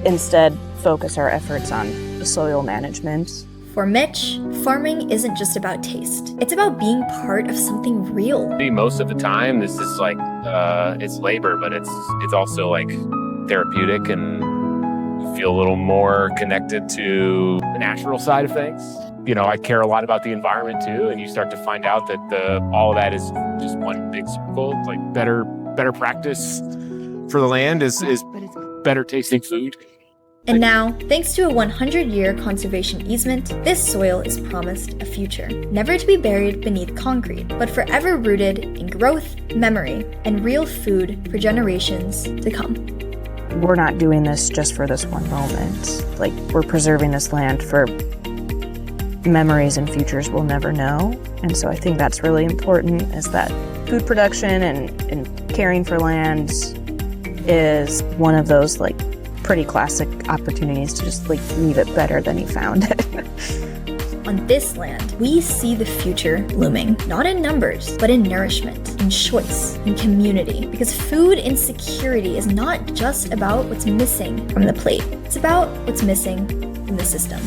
instead focus our efforts on the soil management. For Mitch, farming isn't just about taste. It's about being part of something real. Most of the time, this is it's labor, but it's also therapeutic, and you feel a little more connected to the natural side of things. I care a lot about the environment too, and you start to find out that all of that is just one big circle. It's better practice for the land is better tasting food. And now, thanks to a 100-year conservation easement, this soil is promised a future, never to be buried beneath concrete, but forever rooted in growth, memory, and real food for generations to come. We're not doing this just for this one moment. Like, we're preserving this land for memories and futures we'll never know. And so I think that's really important, is that food production and caring for land is one of those like pretty classic opportunities to just like leave it better than you found it. On this land, we see the future looming, not in numbers, but in nourishment, in choice, in community. Because food insecurity is not just about what's missing from the plate, it's about what's missing from the system.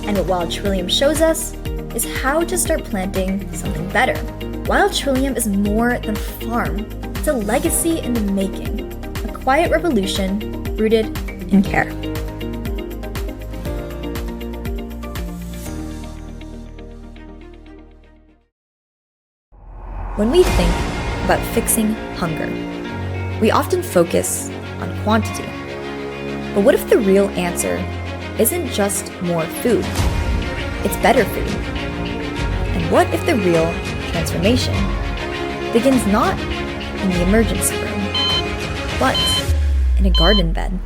And what Wild Trillium shows us is how to start planting something better. Wild Trillium is more than a farm, it's a legacy in the making, a quiet revolution rooted in care. When we think about fixing hunger, we often focus on quantity. But what if the real answer isn't just more food? It's better food. And what if the real transformation begins not in the emergency room, but in a garden bed?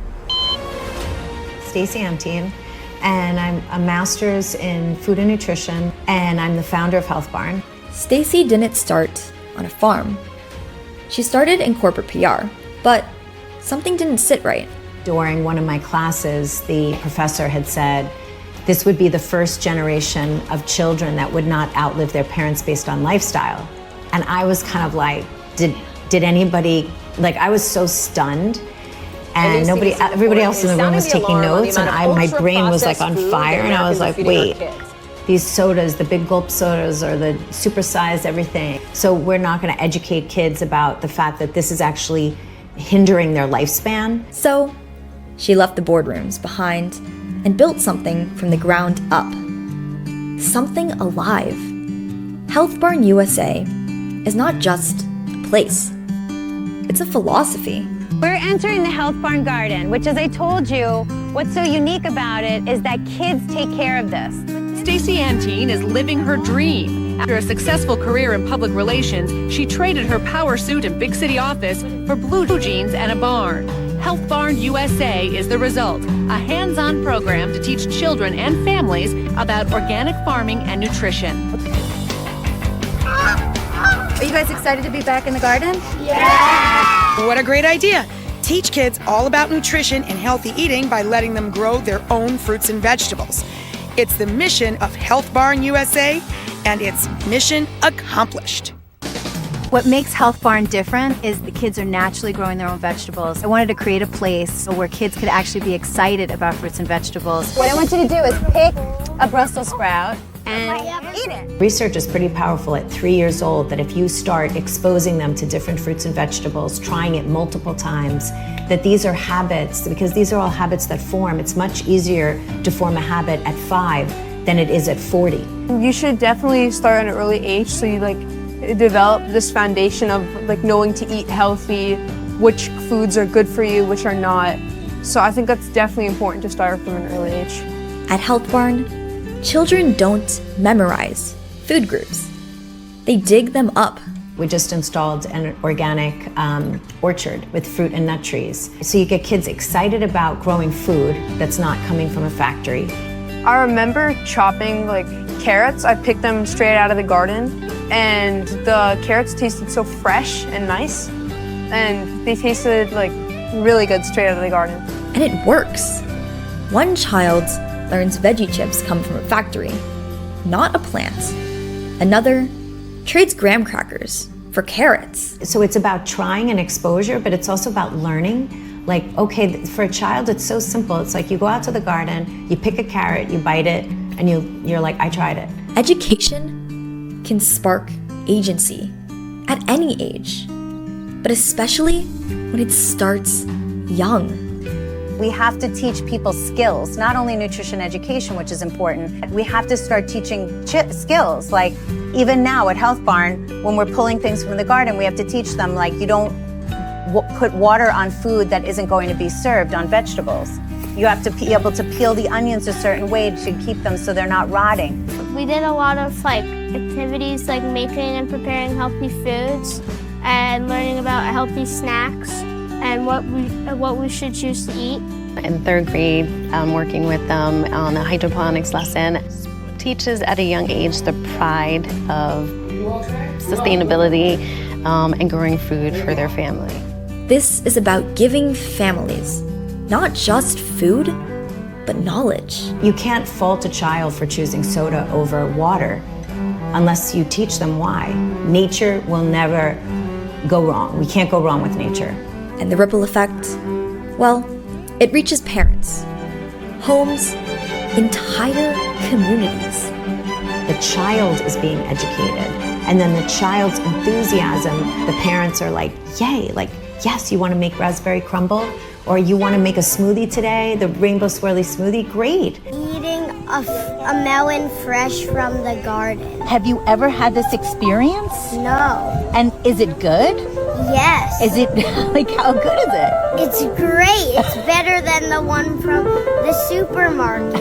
Stacey Amteen, and I'm a master's in food and nutrition, and I'm the founder of Health Barn. Stacey didn't start on a farm. She started in corporate PR, but something didn't sit right. During one of my classes, the professor had said, this would be the first generation of children that would not outlive their parents based on lifestyle. And I was kind of like, did anybody, like I was so stunned. And everybody else in the room was taking notes, and my brain was like on fire, and I was like, wait, these sodas, the big gulp sodas or the supersized everything. So we're not gonna educate kids about the fact that this is actually hindering their lifespan. So she left the boardrooms behind and built something from the ground up. Something alive. Health Barn USA is not just a place. It's a philosophy. We're entering the Health Barn Garden, which, as I told you, what's so unique about it is that kids take care of this. Stacey Amteen is living her dream. After a successful career in public relations, she traded her power suit and big city office for blue jeans and a barn. Health Barn USA is the result, a hands-on program to teach children and families about organic farming and nutrition. Are you guys excited to be back in the garden? What a great idea! Teach kids all about nutrition and healthy eating by letting them grow their own fruits and vegetables. It's the mission of Health Barn USA, and it's mission accomplished. What makes Health Barn different is the kids are naturally growing their own vegetables. I wanted to create a place where kids could actually be excited about fruits and vegetables. What I want you to do is pick a Brussels sprout and eat it. Research is pretty powerful at 3 years old that if you start exposing them to different fruits and vegetables, trying it multiple times, that these are habits, because these are all habits that form. It's much easier to form a habit at 5 than it is at 40. You should definitely start at an early age so you develop this foundation of knowing to eat healthy, which foods are good for you, which are not. So I think that's definitely important to start from an early age. At Health Barn, children don't memorize food groups. They dig them up. We just installed an organic orchard with fruit and nut trees. So you get kids excited about growing food that's not coming from a factory. I remember chopping carrots. I picked them straight out of the garden, and the carrots tasted so fresh and nice, and they tasted really good straight out of the garden. And it works. One child learns veggie chips come from a factory, not a plant. Another trades graham crackers for carrots. So it's about trying and exposure, but it's also about learning. Okay, for a child, it's so simple. It's like you go out to the garden, you pick a carrot, you bite it, and you're like, I tried it. Education can spark agency at any age, but especially when it starts young. We have to teach people skills, not only nutrition education, which is important. We have to start teaching skills. Even now at Health Barn, when we're pulling things from the garden, we have to teach them, you don't put water on food that isn't going to be served on vegetables. You have to be able to peel the onions a certain way to keep them so they're not rotting. We did a lot of activities like making and preparing healthy foods and learning about healthy snacks and what we should choose to eat. In third grade, working with them on a hydroponics lesson teaches at a young age the pride of sustainability and growing food for their family. This is about giving families not just food, but knowledge. You can't fault a child for choosing soda over water unless you teach them why. Nature will never go wrong. We can't go wrong with nature. And the ripple effect, well, it reaches parents, homes, entire communities. The child is being educated, and then the child's enthusiasm, the parents are like, yay, yes, you want to make raspberry crumble? Or you want to make a smoothie today, the rainbow swirly smoothie? Great. Eating a melon fresh from the garden. Have you ever had this experience? No. And is it good? Yes. Is it, how good is it? It's great. It's better than the one from the supermarket.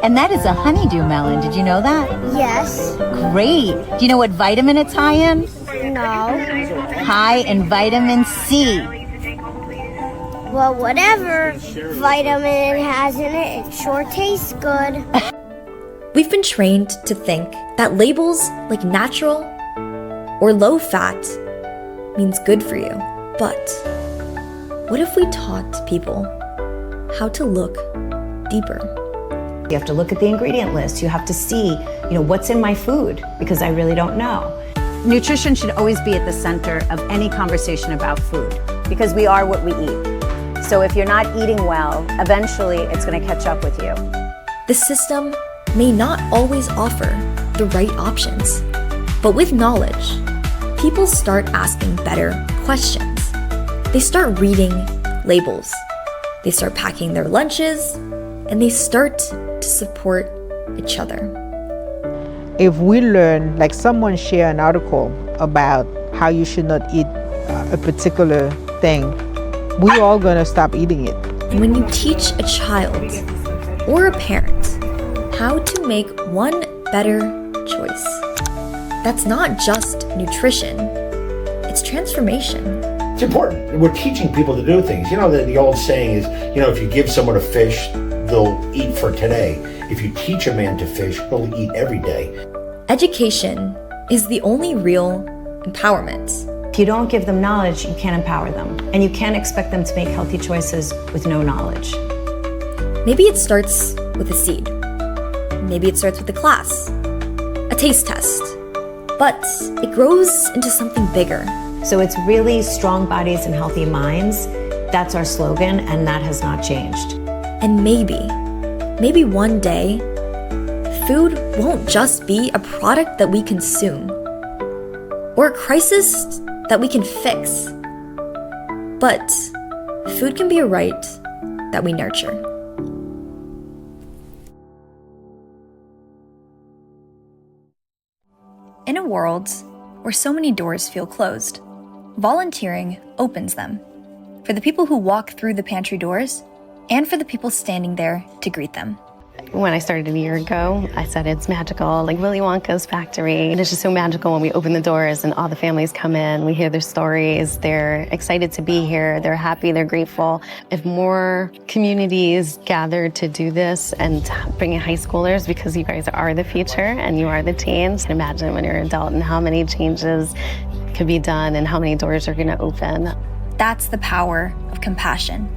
And that is a honeydew melon. Did you know that? Yes. Great. Do you know what vitamin it's high in? No. High in vitamin C. Well, whatever vitamin it has in it, it sure tastes good. We've been trained to think that labels like natural or low fat means good for you. But what if we taught people how to look deeper? You have to look at the ingredient list. You have to see, what's in my food, because I really don't know. Nutrition should always be at the center of any conversation about food because we are what we eat. So if you're not eating well, eventually it's going to catch up with you. The system may not always offer the right options, but with knowledge, people start asking better questions. They start reading labels. They start packing their lunches, and they start to support each other. If we learn, like someone share an article about how you should not eat a particular thing, we all gonna stop eating it. When you teach a child or a parent how to make one better choice, that's not just nutrition, it's transformation. It's important. We're teaching people to do things. The old saying is, if you give someone a fish, they'll eat for today. If you teach a man to fish, he'll eat every day. Education is the only real empowerment. If you don't give them knowledge, you can't empower them. And you can't expect them to make healthy choices with no knowledge. Maybe it starts with a seed. Maybe it starts with a class, a taste test. But it grows into something bigger. So it's really strong bodies and healthy minds. That's our slogan, and that has not changed. And maybe one day, food won't just be a product that we consume or a crisis that we can fix, but food can be a right that we nurture. In a world where so many doors feel closed, volunteering opens them for the people who walk through the pantry doors and for the people standing there to greet them. When I started a year ago, I said it's magical, like Willy Wonka's factory. And it's just so magical when we open the doors and all the families come in, we hear their stories, they're excited to be here, they're happy, they're grateful. If more communities gather to do this and bring in high schoolers, because you guys are the future and you are the teens, imagine when you're an adult and how many changes could be done and how many doors are gonna open. That's the power of compassion.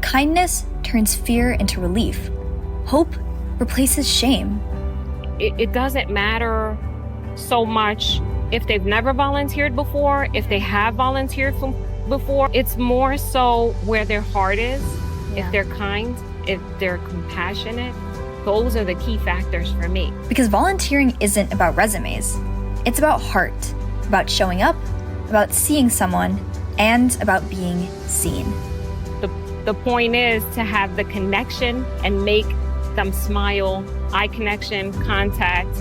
Kindness turns fear into relief. Hope replaces shame. It doesn't matter so much if they've never volunteered before, if they have volunteered before. It's more so where their heart is, if they're kind, if they're compassionate. Those are the key factors for me. Because volunteering isn't about resumes. It's about heart, about showing up, about seeing someone, and about being seen. The point is to have the connection and make them smile, eye connection, contact,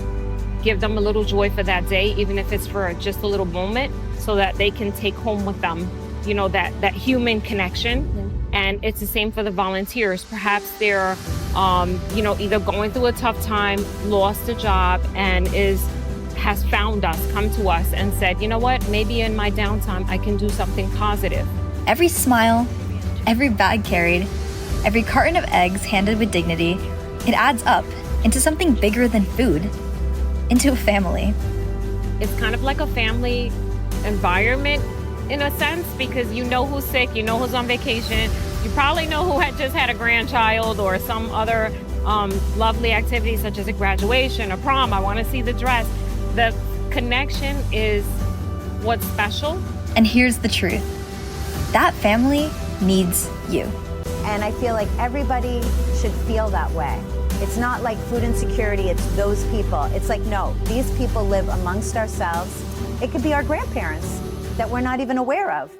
give them a little joy for that day, even if it's for just a little moment, so that they can take home with them, that human connection And it's the same for the volunteers. Perhaps they're, either going through a tough time, lost a job, and has found us, come to us and said, you know what, maybe in my downtime, I can do something positive. Every smile, every bag carried, every carton of eggs handed with dignity, it adds up into something bigger than food, into a family. It's kind of like a family environment in a sense, because you know who's sick, you know who's on vacation, you probably know who had just had a grandchild or some other lovely activity such as a graduation or prom. I want to see the dress. The connection is what's special. And here's the truth. That family needs you. And I feel like everybody should feel that way. It's not like food insecurity, it's those people. It's like, no, these people live amongst ourselves. It could be our grandparents that we're not even aware of.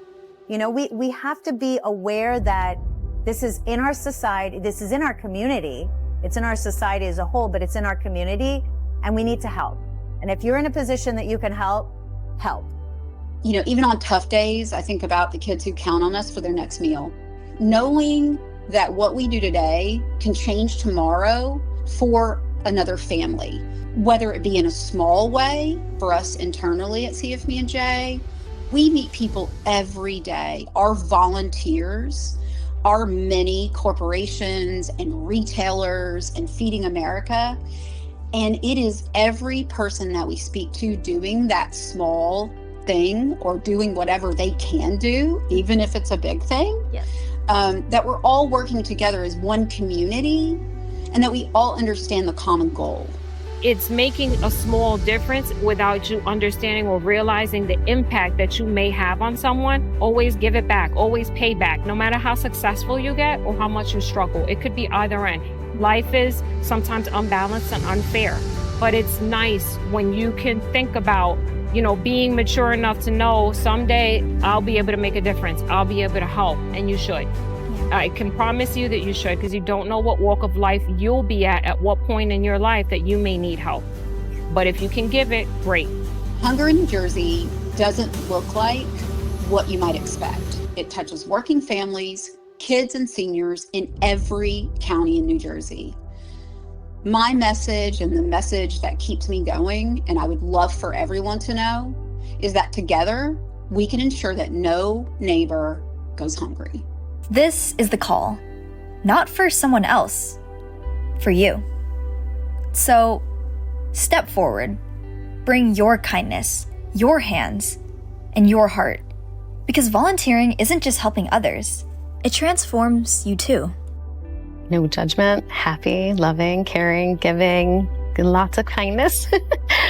You know, we have to be aware that this is in our society, this is in our community. It's in our society as a whole, but it's in our community, and we need to help. And if you're in a position that you can help, help. You know, even on tough days, I think about the kids who count on us for their next meal. Knowing that what we do today can change tomorrow for another family, whether it be in a small way for us internally at CFB&J. We meet people every day, our volunteers, our many corporations and retailers and Feeding America. And it is every person that we speak to doing that small thing or doing whatever they can do, even if it's a big thing, that we're all working together as one community and that we all understand the common goal. It's making a small difference without you understanding or realizing the impact that you may have on someone. Always give it back, always pay back, no matter how successful you get or how much you struggle. It could be either end. Life is sometimes unbalanced and unfair, but it's nice when you can think about, being mature enough to know someday I'll be able to make a difference. I'll be able to help, and you should. I can promise you that you should, because you don't know what walk of life you'll be at what point in your life that you may need help. But if you can give it, great. Hunger in New Jersey doesn't look like what you might expect. It touches working families, kids and seniors in every county in New Jersey. My message, and the message that keeps me going, and I would love for everyone to know, is that together we can ensure that no neighbor goes hungry. This is the call, not for someone else, for you. So, step forward, bring your kindness, your hands, and your heart, because volunteering isn't just helping others, it transforms you too. No judgment, happy, loving, caring, giving, lots of kindness.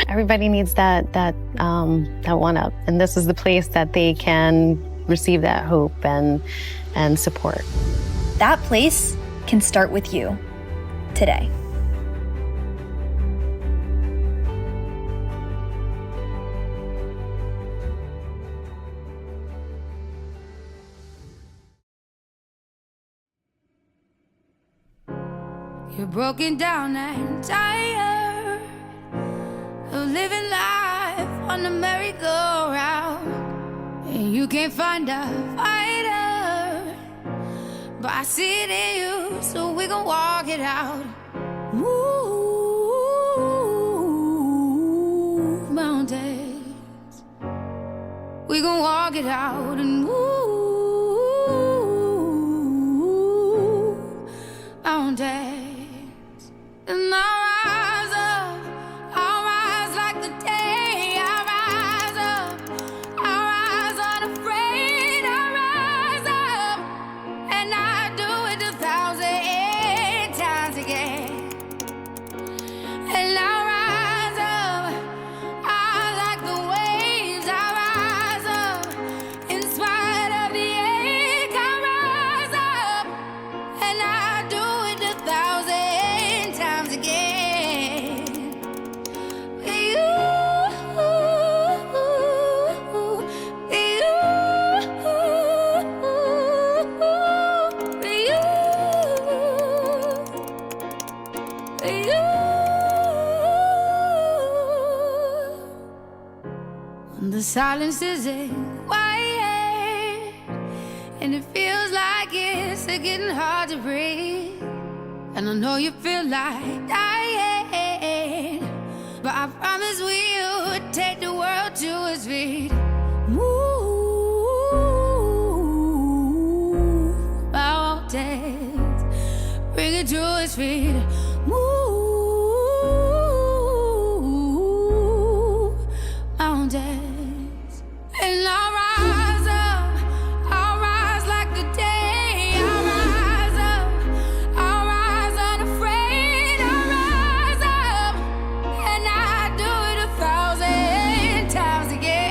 Everybody needs that one up, and this is the place that they can receive that hope and support. That place can start with you today. You're broken down and tired of living life on the merry-go-round, and you can't find a fighter, but I see it in you, so we gon' walk it out. Move mountains, we gon' walk it out and move mountains. And I'll rise like the day. I'll rise up, I'll rise unafraid. I'll rise up, and I do it 1,000 times again. And I'll rise up, I like the waves. I'll rise up, in spite of the ache. I'll rise up, and I do it 1,000 times again. The silence isn't quiet, and it feels like it's It's getting hard to breathe, and I know you feel like dying, but I promise we'll take the world to its feet. Move mountains, bring it to its feet. Move mountains, and I'll rise up. I'll rise like the day. I'll rise up. I'll rise unafraid. I'll rise up, and I do it 1,000 times again.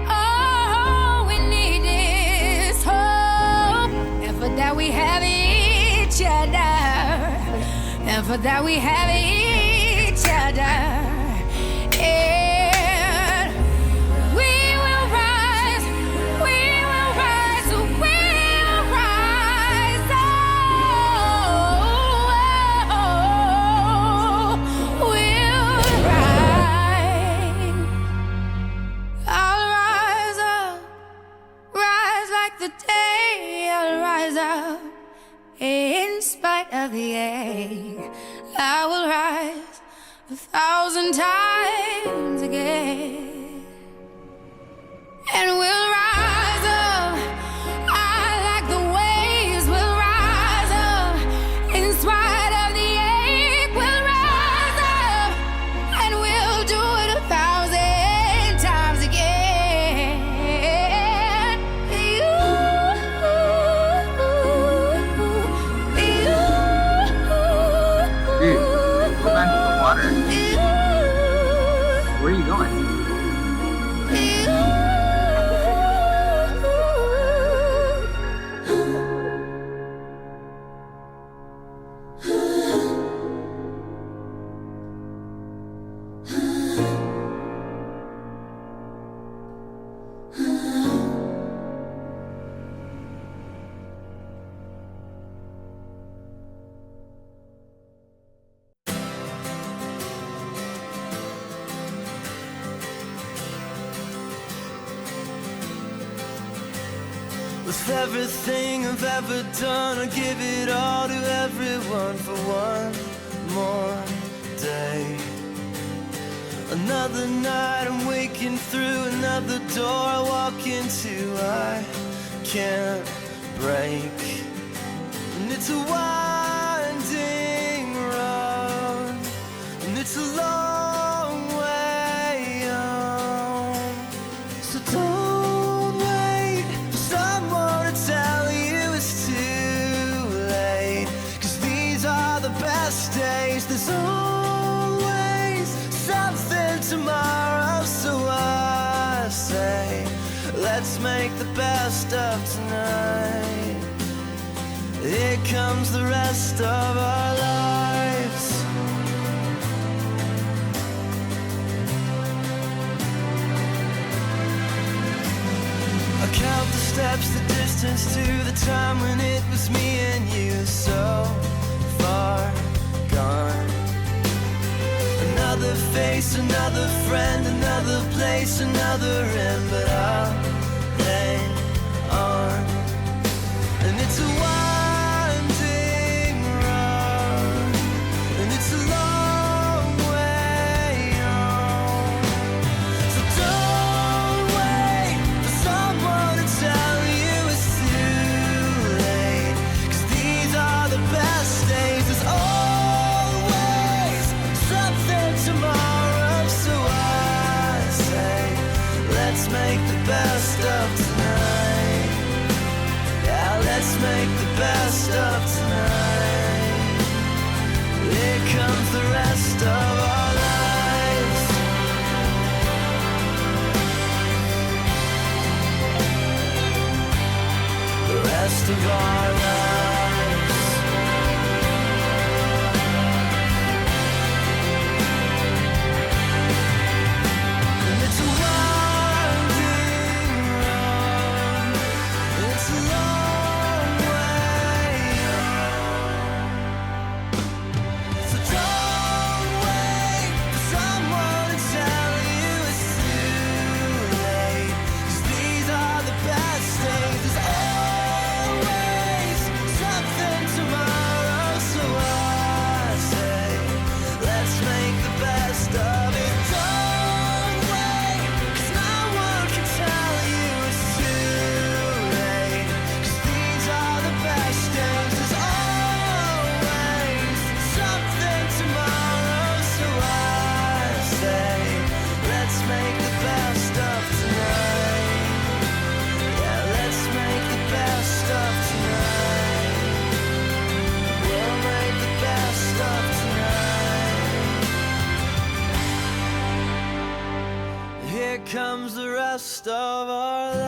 All we need is hope, and for that we have each other, and for that we have each other. And we will rise, we will rise, we'll rise. We'll rise. I'll rise up, rise like the day. I'll rise up in spite of the ache. I will rise 1,000 times again, and we'll rise up. I like the waves. We'll rise up in spite of the ache. We'll rise up, and we'll do it 1,000 times again. Dude, go back to the water. Where are you going? With everything I've ever done, I give it all to everyone for one more day. Another night I'm waking through another door I walk into, I can't break. And it's a winding road, and it's a long way home. So don't wait for someone to tell you it's too late, 'cause these are the best days. There's always something tomorrow, so I say let's make the best of tonight. Here comes the rest of our lives. I count the steps, the distance to the time when it was me and you, so far gone. Another face, another friend, another place, another end, but I'll hang on. And it's a winding road, and it's a long way home. So don't wait for someone to tell you it's too late, 'cause these are the best days. There's always something tomorrow, so I say let's make the best of tonight. Yeah, let's make the best of tonight. Here comes the rest of our lives. The rest of our lives. And it's a wild most of our